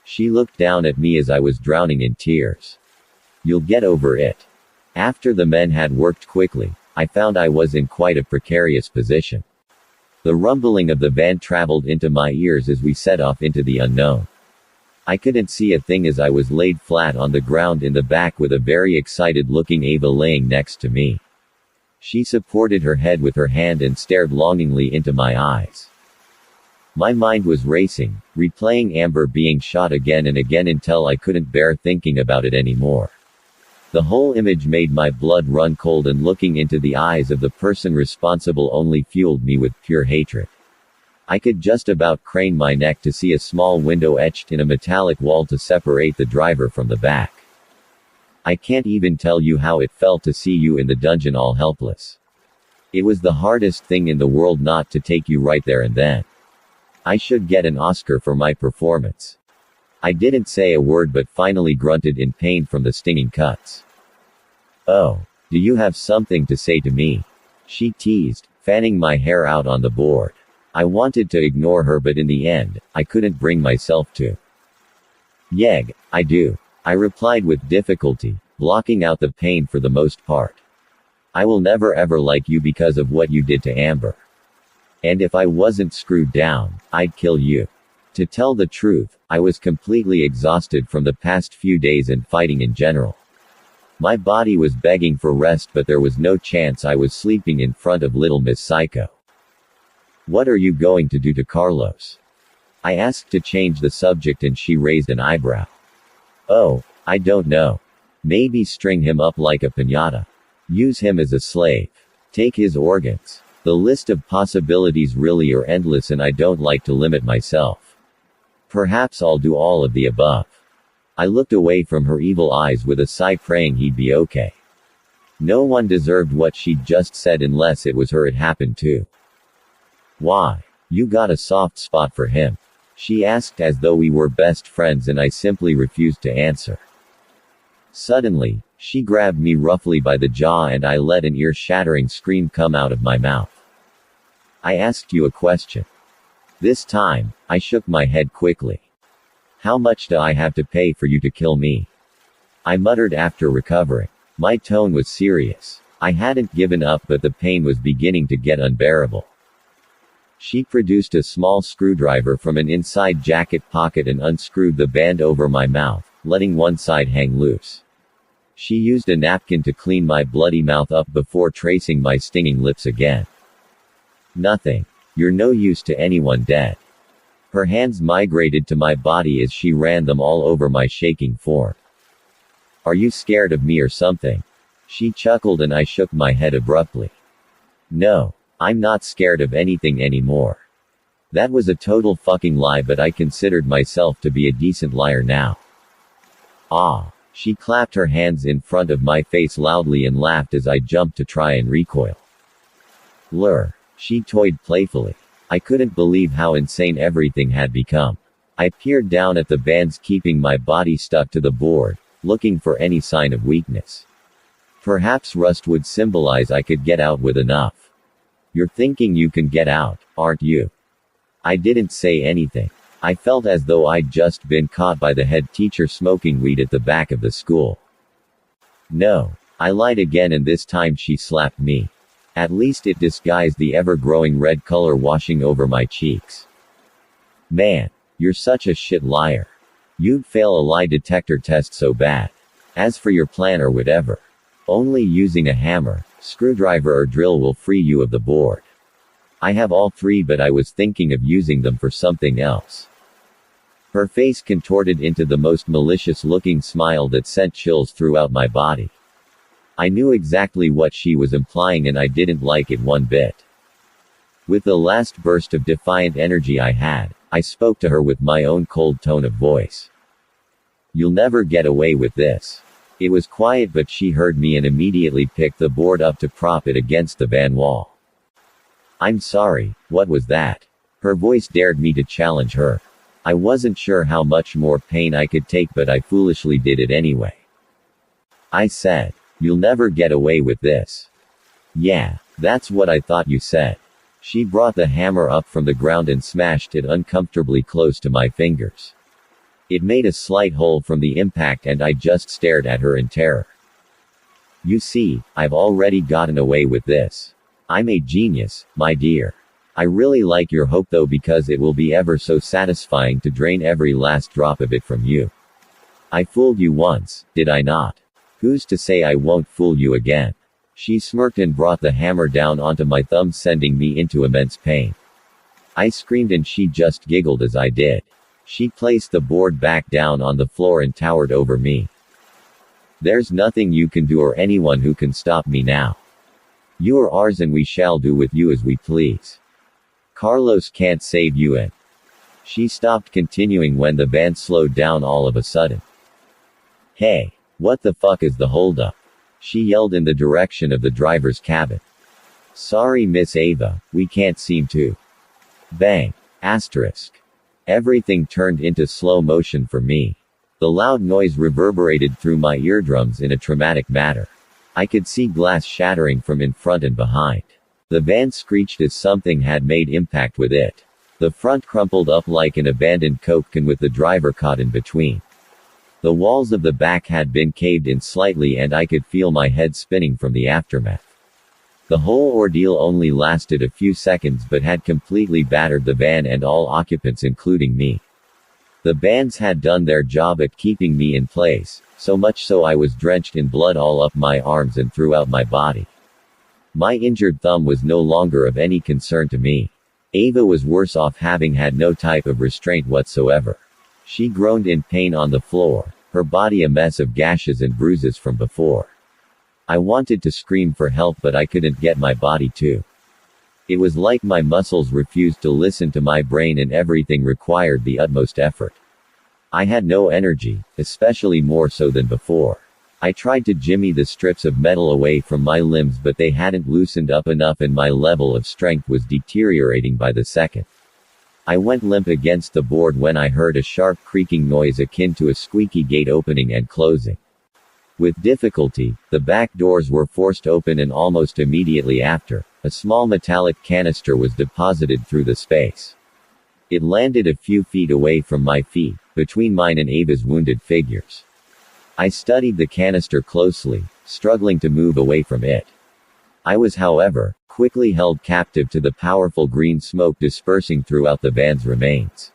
S2: She looked down at me as I was drowning in tears. You'll get over it. After the men had worked quickly, I found I was in quite a precarious position. The rumbling of the van traveled into my ears as we set off into the unknown. I couldn't see a thing as I was laid flat on the ground in the back with a very excited-looking Ava laying next to me. She supported her head with her hand and stared longingly into my eyes. My mind was racing, replaying Amber being shot again and again until I couldn't bear thinking about it anymore. The whole image made my blood run cold, and looking into the eyes of the person responsible only fueled me with pure hatred. I could just about crane my neck to see a small window etched in a metallic wall to separate the driver from the back. I can't even tell you how it felt to see you in the dungeon all helpless. It was the hardest thing in the world not to take you right there and then. I should get an Oscar for my performance. I didn't say a word but finally grunted in pain from the stinging cuts. Oh, do you have something to say to me? She teased, fanning my hair out on the board. I wanted to ignore her, but in the end, I couldn't bring myself to. Yeg, I do. I replied with difficulty, blocking out the pain for the most part. I will never ever like you because of what you did to Amber. And if I wasn't screwed down, I'd kill you. To tell the truth, I was completely exhausted from the past few days and fighting in general. My body was begging for rest, but there was no chance I was sleeping in front of little Miss Psycho. What are you going to do to Carlos? I asked to change the subject and she raised an eyebrow. Oh, I don't know. Maybe string him up like a piñata. Use him as a slave. Take his organs. The list of possibilities really are endless and I don't like to limit myself. Perhaps I'll do all of the above. I looked away from her evil eyes with a sigh, praying he'd be okay. No one deserved what she'd just said unless it was her it happened to. Why? You got a soft spot for him? She asked as though we were best friends and I simply refused to answer. Suddenly, she grabbed me roughly by the jaw and I let an ear-shattering scream come out of my mouth. I asked you a question. This time, I shook my head quickly. How much do I have to pay for you to kill me? I muttered after recovering. My tone was serious. I hadn't given up, but the pain was beginning to get unbearable. She produced a small screwdriver from an inside jacket pocket and unscrewed the band over my mouth, letting one side hang loose. She used a napkin to clean my bloody mouth up before tracing my stinging lips again. Nothing. You're no use to anyone dead. Her hands migrated to my body as she ran them all over my shaking form. Are you scared of me or something? She chuckled and I shook my head abruptly. No, I'm not scared of anything anymore. That was a total fucking lie, but I considered myself to be a decent liar now. Ah. She clapped her hands in front of my face loudly and laughed as I jumped to try and recoil. Lure. She toyed playfully. I couldn't believe how insane everything had become. I peered down at the bands keeping my body stuck to the board, looking for any sign of weakness. Perhaps rust would symbolize I could get out with enough. You're thinking you can get out, aren't you? I didn't say anything. I felt as though I'd just been caught by the head teacher smoking weed at the back of the school. No. I lied again, and this time she slapped me. At least it disguised the ever-growing red color washing over my cheeks. Man, you're such a shit liar. You'd fail a lie detector test so bad. As for your plan or whatever, only using a hammer, screwdriver or drill will free you of the board. I have all three, but I was thinking of using them for something else. Her face contorted into the most malicious-looking smile that sent chills throughout my body. I knew exactly what she was implying and I didn't like it one bit. With the last burst of defiant energy I had, I spoke to her with my own cold tone of voice. You'll never get away with this. It was quiet, but she heard me and immediately picked the board up to prop it against the van wall. I'm sorry, what was that? Her voice dared me to challenge her. I wasn't sure how much more pain I could take, but I foolishly did it anyway. I said, you'll never get away with this. Yeah, that's what I thought you said. She brought the hammer up from the ground and smashed it uncomfortably close to my fingers. It made a slight hole from the impact and I just stared at her in terror. You see, I've already gotten away with this. I'm a genius, my dear. I really like your hope though, because it will be ever so satisfying to drain every last drop of it from you. I fooled you once, did I not? Who's to say I won't fool you again? She smirked and brought the hammer down onto my thumb, sending me into immense pain. I screamed and she just giggled as I did. She placed the board back down on the floor and towered over me. There's nothing you can do or anyone who can stop me now. You are ours and we shall do with you as we please. Carlos can't save you and... She stopped continuing when the van slowed down all of a sudden. Hey, what the fuck is the holdup? She yelled in the direction of the driver's cabin. Sorry Miss Ava, we can't seem to... Bang. Asterisk. Everything turned into slow motion for me. The loud noise reverberated through my eardrums in a traumatic manner. I could see glass shattering from in front and behind. The van screeched as something had made impact with it. The front crumpled up like an abandoned Coke can with the driver caught in between. The walls of the back had been caved in slightly and I could feel my head spinning from the aftermath. The whole ordeal only lasted a few seconds but had completely battered the van and all occupants including me. The bands had done their job at keeping me in place, so much so I was drenched in blood all up my arms and throughout my body. My injured thumb was no longer of any concern to me. Ava was worse off, having had no type of restraint whatsoever. She groaned in pain on the floor, her body a mess of gashes and bruises from before. I wanted to scream for help, but I couldn't get my body to. It was like my muscles refused to listen to my brain, and everything required the utmost effort. I had no energy, especially more so than before. I tried to jimmy the strips of metal away from my limbs, but they hadn't loosened up enough, and my level of strength was deteriorating by the second. I went limp against the board when I heard a sharp creaking noise akin to a squeaky gate opening and closing. With difficulty, the back doors were forced open, and almost immediately after, a small metallic canister was deposited through the space. It landed a few feet away from my feet, between mine and Ava's wounded figures. I studied the canister closely, struggling to move away from it. I was, however, quickly held captive to the powerful green smoke dispersing throughout the van's remains.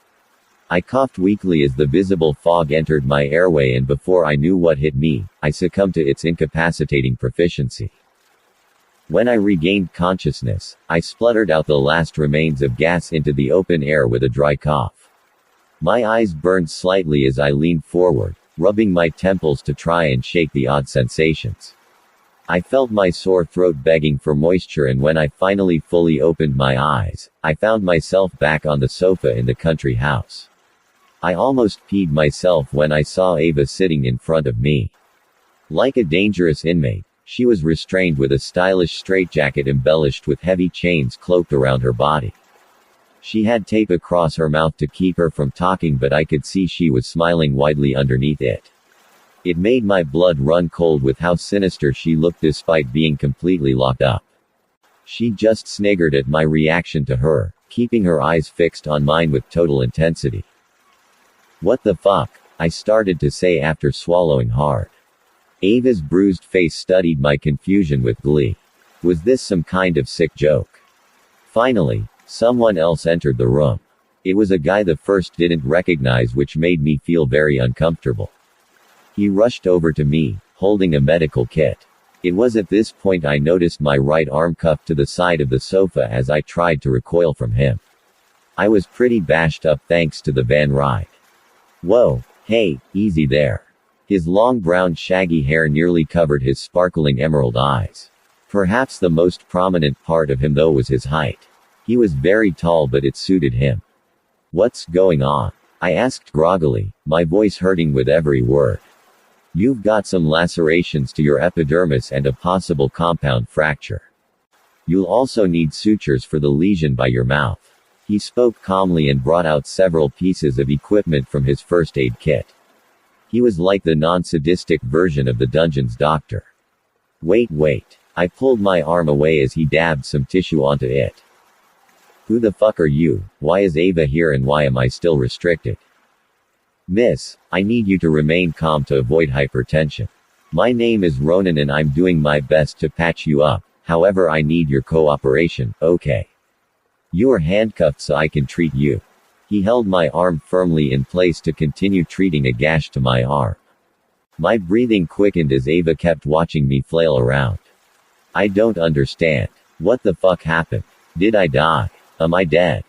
S2: I coughed weakly as the visible fog entered my airway, and before I knew what hit me, I succumbed to its incapacitating proficiency. When I regained consciousness, I spluttered out the last remains of gas into the open air with a dry cough. My eyes burned slightly as I leaned forward, rubbing my temples to try and shake the odd sensations. I felt my sore throat begging for moisture, and when I finally fully opened my eyes, I found myself back on the sofa in the country house. I almost peed myself when I saw Ava sitting in front of me. Like a dangerous inmate, she was restrained with a stylish straitjacket embellished with heavy chains cloaked around her body. She had tape across her mouth to keep her from talking, but I could see she was smiling widely underneath it. It made my blood run cold with how sinister she looked despite being completely locked up. She just sniggered at my reaction to her, keeping her eyes fixed on mine with total intensity. "What the fuck?" I started to say after swallowing hard. Ava's bruised face studied my confusion with glee. Was this some kind of sick joke? Finally, someone else entered the room. It was a guy the first didn't recognize, which made me feel very uncomfortable. He rushed over to me, holding a medical kit. It was at this point I noticed my right arm cuffed to the side of the sofa as I tried to recoil from him. I was pretty bashed up thanks to the van ride. "Whoa, hey, easy there." His long brown shaggy hair nearly covered his sparkling emerald eyes. Perhaps the most prominent part of him though was his height. He was very tall, but it suited him. "What's going on?" I asked groggily, my voice hurting with every word. "You've got some lacerations to your epidermis and a possible compound fracture. You'll also need sutures for the lesion by your mouth." He spoke calmly and brought out several pieces of equipment from his first aid kit. He was like the non-sadistic version of the dungeon's doctor. Wait. I pulled my arm away as he dabbed some tissue onto it. "Who the fuck are you? Why is Ava here, and why am I still restricted?" "Miss, I need you to remain calm to avoid hypertension. My name is Ronan and I'm doing my best to patch you up, however I need your cooperation, okay? You are handcuffed so I can treat you." He held my arm firmly in place to continue treating a gash to my arm. My breathing quickened as Ava kept watching me flail around. "I don't understand. What the fuck happened? Did I die? Am I dead?"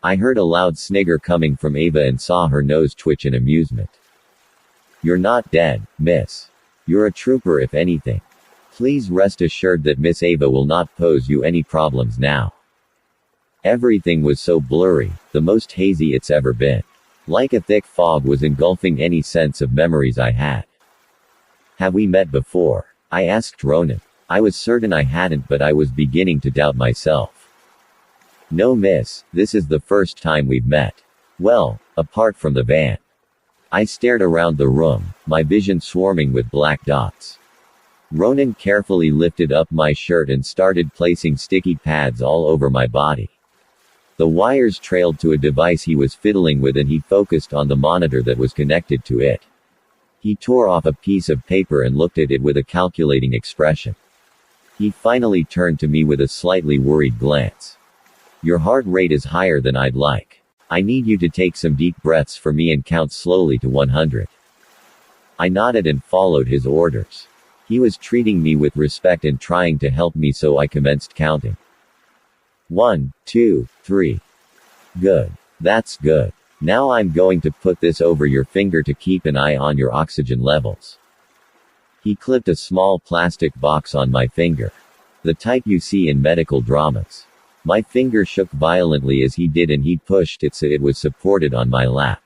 S2: I heard a loud snigger coming from Ava and saw her nose twitch in amusement. "You're not dead, miss. You're a trooper if anything. Please rest assured that Miss Ava will not pose you any problems now." Everything was so blurry, the most hazy it's ever been. Like a thick fog was engulfing any sense of memories I had. "Have we met before?" I asked Ronan. I was certain I hadn't, but I was beginning to doubt myself. "No miss, this is the first time we've met. Well, apart from the van." I stared around the room, my vision swarming with black dots. Ronan carefully lifted up my shirt and started placing sticky pads all over my body. The wires trailed to a device he was fiddling with, and he focused on the monitor that was connected to it. He tore off a piece of paper and looked at it with a calculating expression. He finally turned to me with a slightly worried glance. "Your heart rate is higher than I'd like. I need you to take some deep breaths for me and count slowly to 100. I nodded and followed his orders. He was treating me with respect and trying to help me, so I commenced counting. 1, 2, 3. Good. That's good. Now I'm going to put this over your finger to keep an eye on your oxygen levels. He clipped a small plastic box on my finger. The type you see in medical dramas. My finger shook violently as he did, and he pushed it so it was supported on my lap.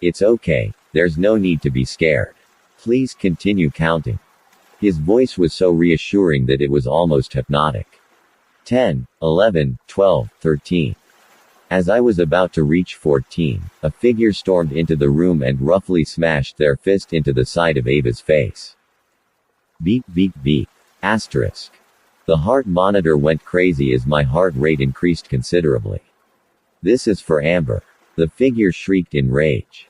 S2: It's okay. There's no need to be scared. Please continue counting. His voice was so reassuring that it was almost hypnotic. 10, 11, 12, 13. As I was about to reach 14, a figure stormed into the room and roughly smashed their fist into the side of Ava's face. Beep beep beep. Asterisk. The heart monitor went crazy as my heart rate increased considerably. This is for Amber. The figure shrieked in rage.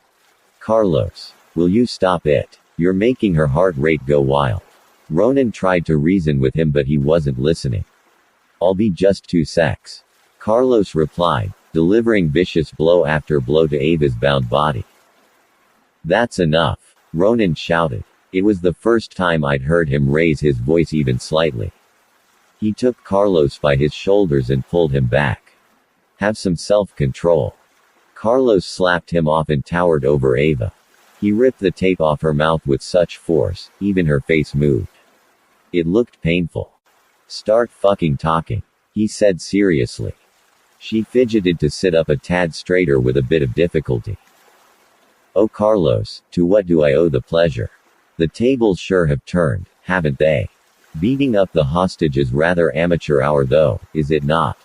S2: Carlos, will you stop it? You're making her heart rate go wild. Ronan tried to reason with him, but he wasn't listening. I'll be just 2 secs. Carlos replied, delivering vicious blow after blow to Ava's bound body. That's enough, Ronan shouted. It was the first time I'd heard him raise his voice even slightly. He took Carlos by his shoulders and pulled him back. Have some self-control. Carlos slapped him off and towered over Ava. He ripped the tape off her mouth with such force, even her face moved. It looked painful. Start fucking talking, he said seriously. She fidgeted to sit up a tad straighter with a bit of difficulty. Oh Carlos, to what do I owe the pleasure? The tables sure have turned, haven't they? Beating up the hostage is rather amateur hour though, is it not?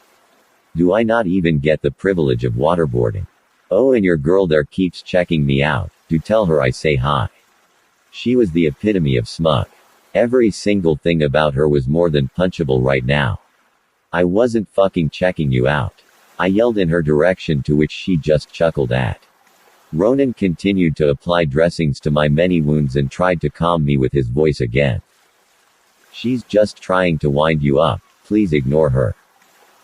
S2: Do I not even get the privilege of waterboarding? Oh, and your girl there keeps checking me out. Do tell her I say hi. She was the epitome of smug. Every single thing about her was more than punchable right now. I wasn't fucking checking you out. I yelled in her direction, to which she just chuckled at. Ronan continued to apply dressings to my many wounds and tried to calm me with his voice again. She's just trying to wind you up, please ignore her.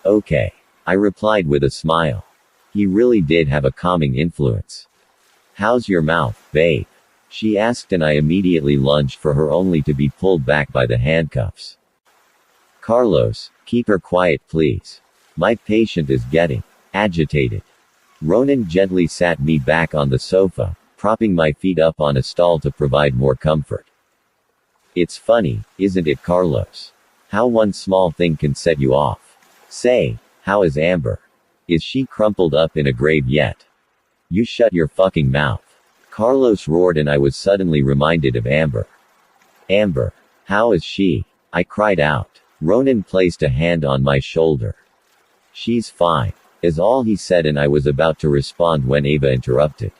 S2: Okay. I replied with a smile. He really did have a calming influence. How's your mouth, babe? She asked, and I immediately lunged for her, only to be pulled back by the handcuffs. Carlos, keep her quiet please. My patient is getting agitated. Ronan gently sat me back on the sofa, propping my feet up on a stall to provide more comfort. It's funny, isn't it Carlos? How one small thing can set you off. Say, how is Amber? Is she crumpled up in a grave yet? You shut your fucking mouth. Carlos roared, and I was suddenly reminded of Amber. Amber. How is she? I cried out. Ronan placed a hand on my shoulder. She's fine, is all he said, and I was about to respond when Ava interrupted.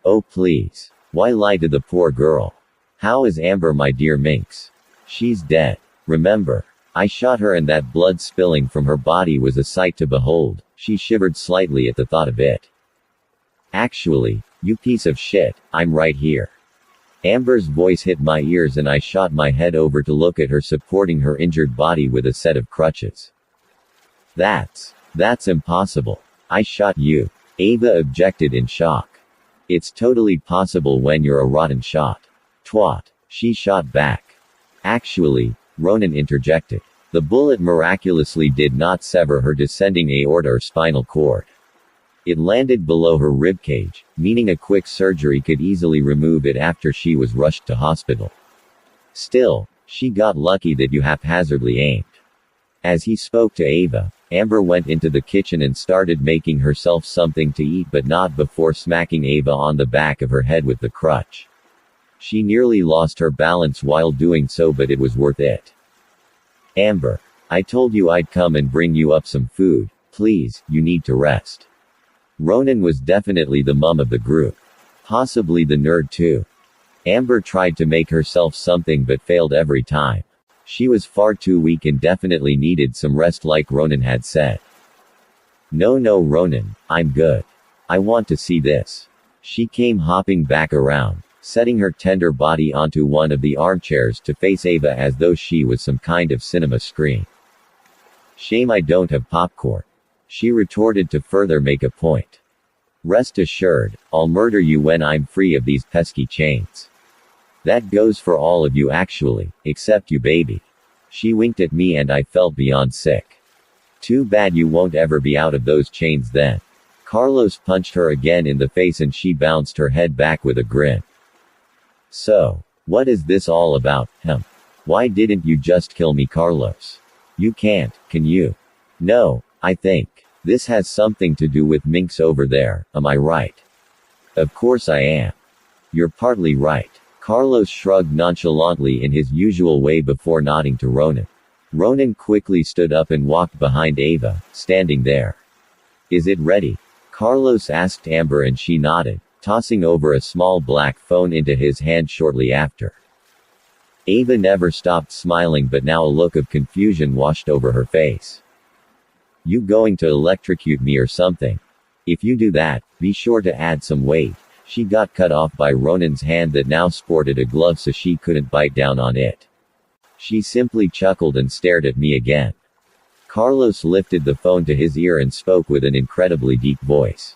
S2: Oh please. Why lie to the poor girl? How is Amber, my dear minx? She's dead. Remember? I shot her, and that blood spilling from her body was a sight to behold. She shivered slightly at the thought of it. Actually, you piece of shit, I'm right here. Amber's voice hit my ears, and I shot my head over to look at her supporting her injured body with a set of crutches. That's impossible. I shot you. Ava objected in shock. It's totally possible when you're a rotten shot. Twat. She shot back. Actually, Ronan interjected. The bullet miraculously did not sever her descending aorta or spinal cord. It landed below her ribcage, meaning a quick surgery could easily remove it after she was rushed to hospital. Still, she got lucky that you haphazardly aimed. As he spoke to Ava, Amber went into the kitchen and started making herself something to eat, but not before smacking Ava on the back of her head with the crutch. She nearly lost her balance while doing so, but it was worth it. Amber. I told you I'd come and bring you up some food. Please, you need to rest. Ronan was definitely the mum of the group. Possibly the nerd too. Amber tried to make herself something but failed every time. She was far too weak and definitely needed some rest, like Ronan had said. No, Ronan, I'm good. I want to see this. She came hopping back around, setting her tender body onto one of the armchairs to face Ava as though she was some kind of cinema screen. Shame I don't have popcorn. she retorted to further make a point. Rest assured, I'll murder you when I'm free of these pesky chains. That goes for all of you actually, except you baby. She winked at me and I felt beyond sick. Too bad you won't ever be out of those chains then. Carlos punched her again in the face and she bounced her head back with a grin. So, what is this all about, Why didn't you just kill me, Carlos? You can't, can you? No, I think. This has something to do with minks over there, am I right? Of course I am. You're partly right. Carlos shrugged nonchalantly in his usual way before nodding to Ronan. Ronan quickly stood up and walked behind Ava, standing there. Is it ready? Carlos asked Amber and she nodded, tossing over a small black phone into his hand shortly after. Ava never stopped smiling but now a look of confusion washed over her face. You going to electrocute me or something? If you do that, be sure to add some weight. She got cut off by Ronan's hand that now sported a glove so she couldn't bite down on it. She simply chuckled and stared at me again. Carlos lifted the phone to his ear and spoke with an incredibly deep voice.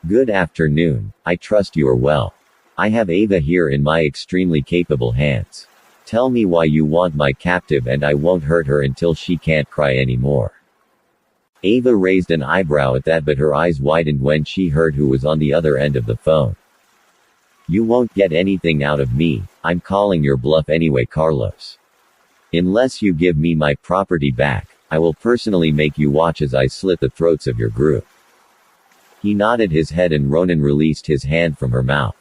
S2: Good afternoon, I trust you are well. I have Ava here in my extremely capable hands. Tell me why you want my captive and I won't hurt her until she can't cry anymore. Ava raised an eyebrow at that but her eyes widened when she heard who was on the other end of the phone. You won't get anything out of me, I'm calling your bluff anyway, Carlos. Unless you give me my property back, I will personally make you watch as I slit the throats of your group. He nodded his head and Ronan released his hand from her mouth.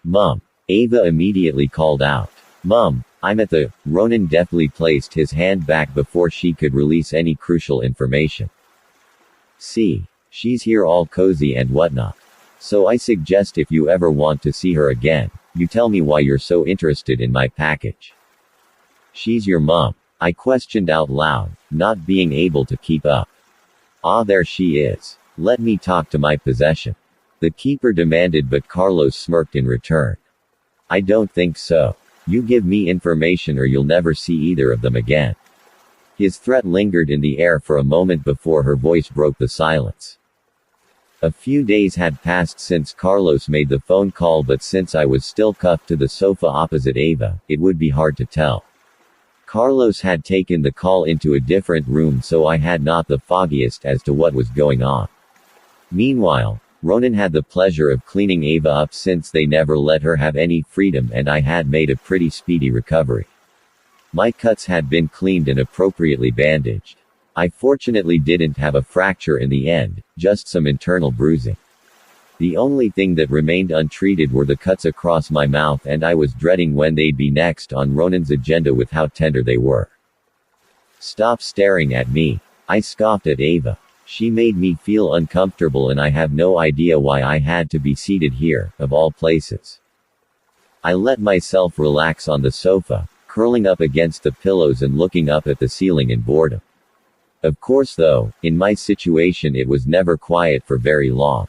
S2: Mum. Ava immediately called out. Mum, I'm at the. Ronan deftly placed his hand back before she could release any crucial information. See. She's here all cozy and whatnot. So I suggest if you ever want to see her again, you tell me why you're so interested in my package. She's your mum. I questioned out loud, not being able to keep up. Ah, there she is. Let me talk to my possession. The keeper demanded but Carlos smirked in return. I don't think so. You give me information or you'll never see either of them again. His threat lingered in the air for a moment before her voice broke the silence. A few days had passed since Carlos made the phone call but since I was still cuffed to the sofa opposite Ava, it would be hard to tell. Carlos had taken the call into a different room so I had not the foggiest as to what was going on. Meanwhile, Ronan had the pleasure of cleaning Ava up since they never let her have any freedom and I had made a pretty speedy recovery. My cuts had been cleaned and appropriately bandaged. I fortunately didn't have a fracture in the end, just some internal bruising. The only thing that remained untreated were the cuts across my mouth and I was dreading when they'd be next on Ronan's agenda with how tender they were. Stop staring at me. I scoffed at Ava. She made me feel uncomfortable and I have no idea why I had to be seated here, of all places. I let myself relax on the sofa, curling up against the pillows and looking up at the ceiling in boredom. Of course though, in my situation it was never quiet for very long.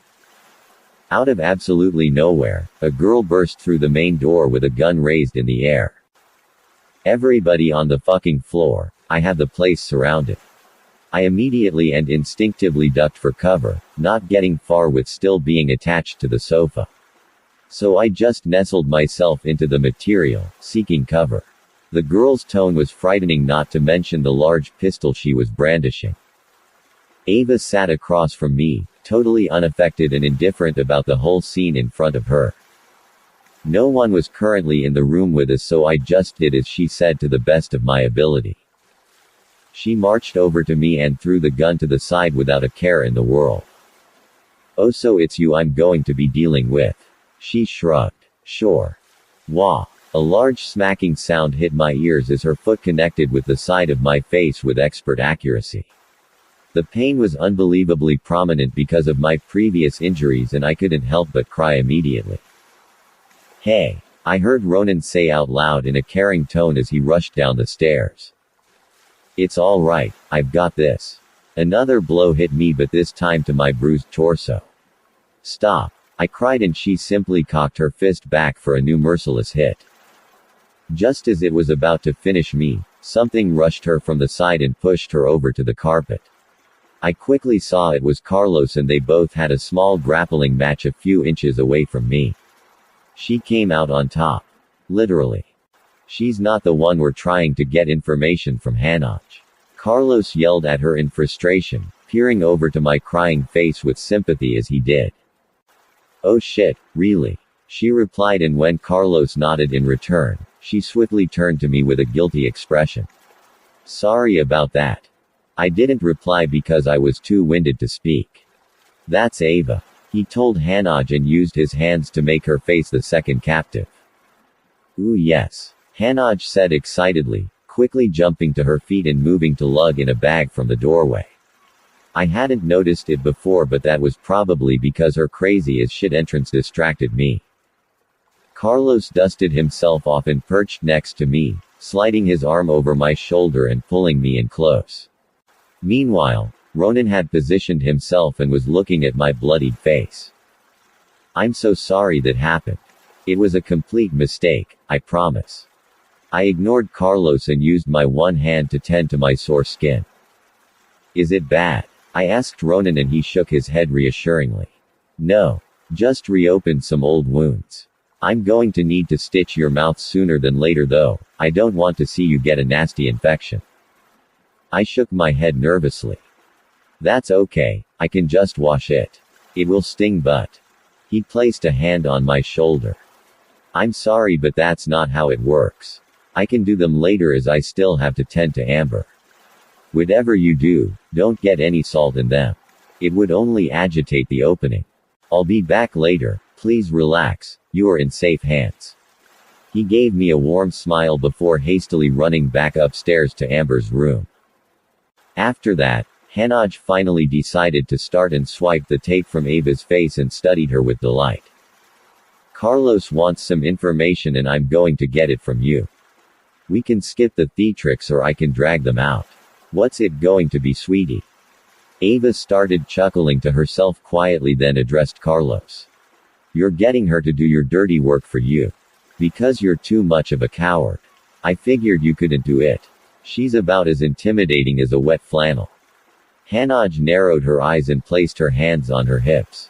S2: Out of absolutely nowhere, a girl burst through the main door with a gun raised in the air. Everybody on the fucking floor. I had the place surrounded. I immediately and instinctively ducked for cover, not getting far with still being attached to the sofa. So I just nestled myself into the material, seeking cover. The girl's tone was frightening not to mention the large pistol she was brandishing. Ava sat across from me, totally unaffected and indifferent about the whole scene in front of her. No one was currently in the room with us so I just did as she said to the best of my ability. She marched over to me and threw the gun to the side without a care in the world. Oh, so it's you I'm going to be dealing with. She shrugged. Sure. Wah. A large smacking sound hit my ears as her foot connected with the side of my face with expert accuracy. The pain was unbelievably prominent because of my previous injuries and I couldn't help but cry immediately. Hey. I heard Ronan say out loud in a caring tone as he rushed down the stairs. It's all right, I've got this. Another blow hit me but this time to my bruised torso. Stop. I cried and she simply cocked her fist back for a new merciless hit. Just as it was about to finish me, something rushed her from the side and pushed her over to the carpet. I quickly saw it was Carlos and they both had a small grappling match a few inches away from me. She came out on top. Literally. She's not the one we're trying to get information from, Hanaj. Carlos yelled at her in frustration, peering over to my crying face with sympathy as he did. Oh shit, really? She replied, and when Carlos nodded in return, she swiftly turned to me with a guilty expression. Sorry about that. I didn't reply because I was too winded to speak. That's Ava. He told Hanaj and used his hands to make her face the second captive. Ooh yes. Hanaj said excitedly, quickly jumping to her feet and moving to lug in a bag from the doorway. I hadn't noticed it before, but that was probably because her crazy as shit entrance distracted me. Carlos dusted himself off and perched next to me, sliding his arm over my shoulder and pulling me in close. Meanwhile, Ronan had positioned himself and was looking at my bloodied face. I'm so sorry that happened. It was a complete mistake, I promise. I ignored Carlos and used my one hand to tend to my sore skin. Is it bad? I asked Ronan and he shook his head reassuringly. No. Just reopened some old wounds. I'm going to need to stitch your mouth sooner than later though, I don't want to see you get a nasty infection. I shook my head nervously. That's okay, I can just wash it. It will sting but. He placed a hand on my shoulder. I'm sorry but that's not how it works. I can do them later as I still have to tend to Amber. Whatever you do, don't get any salt in them. It would only agitate the opening. I'll be back later, please relax, you are in safe hands. He gave me a warm smile before hastily running back upstairs to Amber's room. After that, Hanaj finally decided to start and swiped the tape from Ava's face and studied her with delight. Carlos wants some information and I'm going to get it from you. We can skip the theatrics or I can drag them out. What's it going to be, sweetie? Ava started chuckling to herself quietly, then addressed Carlos. You're getting her to do your dirty work for you. Because you're too much of a coward. I figured you couldn't do it. She's about as intimidating as a wet flannel. Hanaj narrowed her eyes and placed her hands on her hips.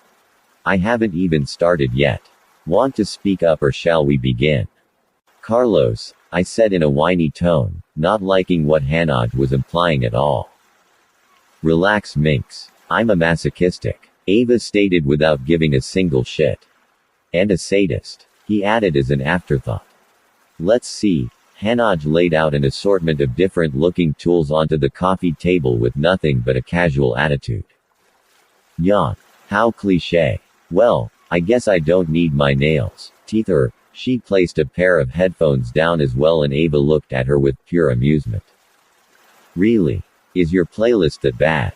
S2: I haven't even started yet. Want to speak up or shall we begin? Carlos, I said in a whiny tone, not liking what Hanaj was implying at all. Relax, Minx. I'm a masochistic. Ava stated without giving a single shit. And a sadist, he added as an afterthought. Let's see. Hanaj laid out an assortment of different looking tools onto the coffee table with nothing but a casual attitude. Yawn. How cliché. Well, I guess I don't need my nails, teeth or. She placed a pair of headphones down as well and Ava looked at her with pure amusement. Really? Is your playlist that bad?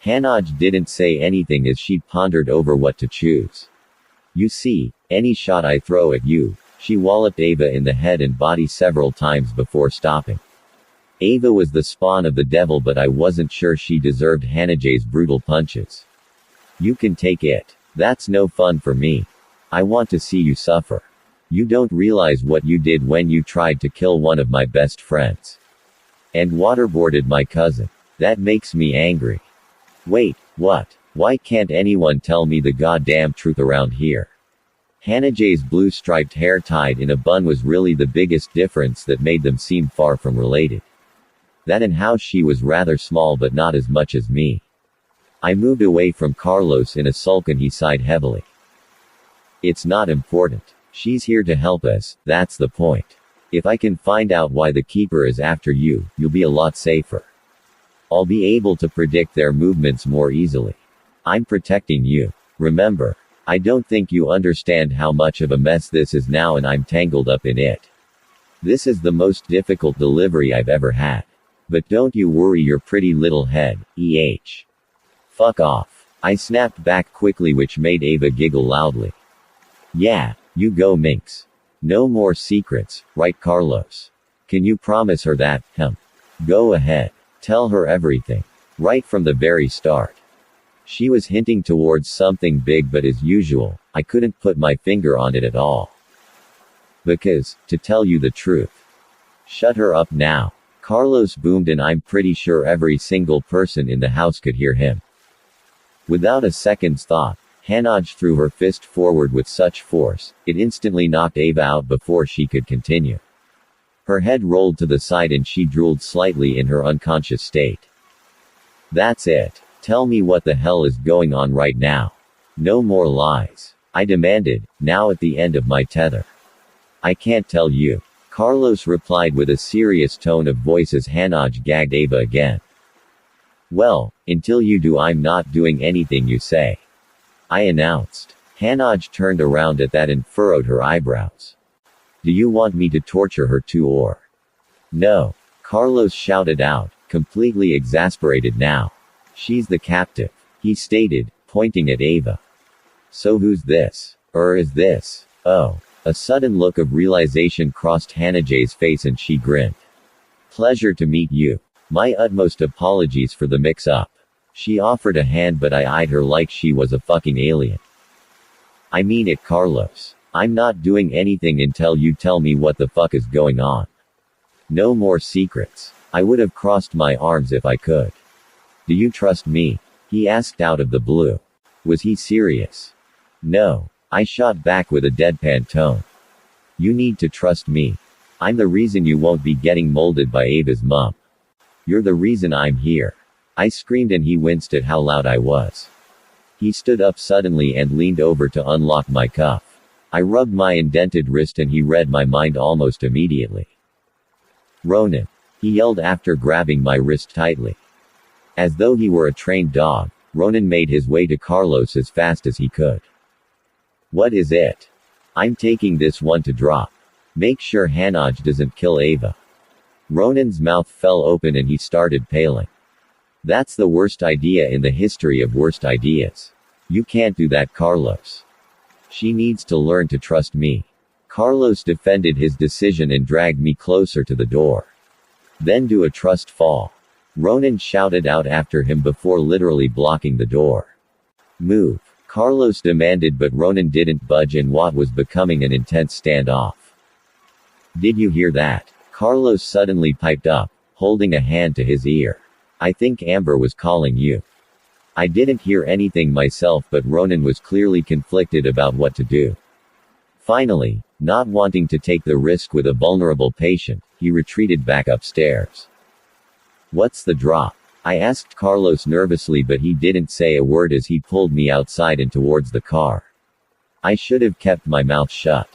S2: Hanaj didn't say anything as she pondered over what to choose. You see, any shot I throw at you. She walloped Ava in the head and body several times before stopping. Ava was the spawn of the devil, but I wasn't sure she deserved Hanaj's brutal punches. You can take it. That's no fun for me. I want to see you suffer. You don't realize what you did when you tried to kill one of my best friends. And waterboarded my cousin. That makes me angry. Wait, what? Why can't anyone tell me the goddamn truth around here? Hanaj's blue-striped hair tied in a bun was really the biggest difference that made them seem far from related. That and how she was rather small but not as much as me. I moved away from Carlos in a sulk and he sighed heavily. It's not important. She's here to help us, that's the point. If I can find out why the Keeper is after you, you'll be a lot safer. I'll be able to predict their movements more easily. I'm protecting you. Remember. I don't think you understand how much of a mess this is now and I'm tangled up in it. This is the most difficult delivery I've ever had. But don't you worry your pretty little head, Fuck off. I snapped back quickly, which made Ava giggle loudly. Yeah, you go, Minx. No more secrets, right, Carlos? Can you promise her that, Go ahead. Tell her everything. Right from the very start. She was hinting towards something big, but as usual, I couldn't put my finger on it at all. Because, to tell you the truth. Shut her up now. Carlos boomed, and I'm pretty sure every single person in the house could hear him. Without a second's thought, Hanaj threw her fist forward with such force, it instantly knocked Ava out before she could continue. Her head rolled to the side and she drooled slightly in her unconscious state. That's it. Tell me what the hell is going on right now. No more lies, I demanded, now at the end of my tether. I can't tell you, Carlos replied with a serious tone of voice as Hanaj gagged Ava again. Well, until you do, I'm not doing anything you say, I announced. Hanaj turned around at that and furrowed her eyebrows. Do you want me to torture her too, or? No, Carlos shouted out, completely exasperated now. She's the captive, he stated, pointing at Ava. So who's this? Or is this? Oh. A sudden look of realization crossed Hanaj's face and she grinned. Pleasure to meet you. My utmost apologies for the mix-up. She offered a hand, but I eyed her like she was a fucking alien. I mean it, Carlos. I'm not doing anything until you tell me what the fuck is going on. No more secrets. I would have crossed my arms if I could. Do you trust me? He asked out of the blue. Was he serious? No, I shot back with a deadpan tone. You need to trust me. I'm the reason you won't be getting molded by Ava's mom. You're the reason I'm here, I screamed, and he winced at how loud I was. He stood up suddenly and leaned over to unlock my cuff. I rubbed my indented wrist and he read my mind almost immediately. Ronan, he yelled after grabbing my wrist tightly. As though he were a trained dog, Ronan made his way to Carlos as fast as he could. What is it? I'm taking this one to drop. Make sure Hanaj doesn't kill Ava. Ronan's mouth fell open and he started paling. That's the worst idea in the history of worst ideas. You can't do that, Carlos. She needs to learn to trust me. Carlos defended his decision and dragged me closer to the door. Then do a trust fall, Ronan shouted out after him before literally blocking the door. Move, Carlos demanded, but Ronan didn't budge in what was becoming an intense standoff. Did you hear that? Carlos suddenly piped up, holding a hand to his ear. I think Amber was calling you. I didn't hear anything myself, but Ronan was clearly conflicted about what to do. Finally, not wanting to take the risk with a vulnerable patient, he retreated back upstairs. What's the drop? I asked Carlos nervously, but he didn't say a word as he pulled me outside and towards the car. I should have kept my mouth shut.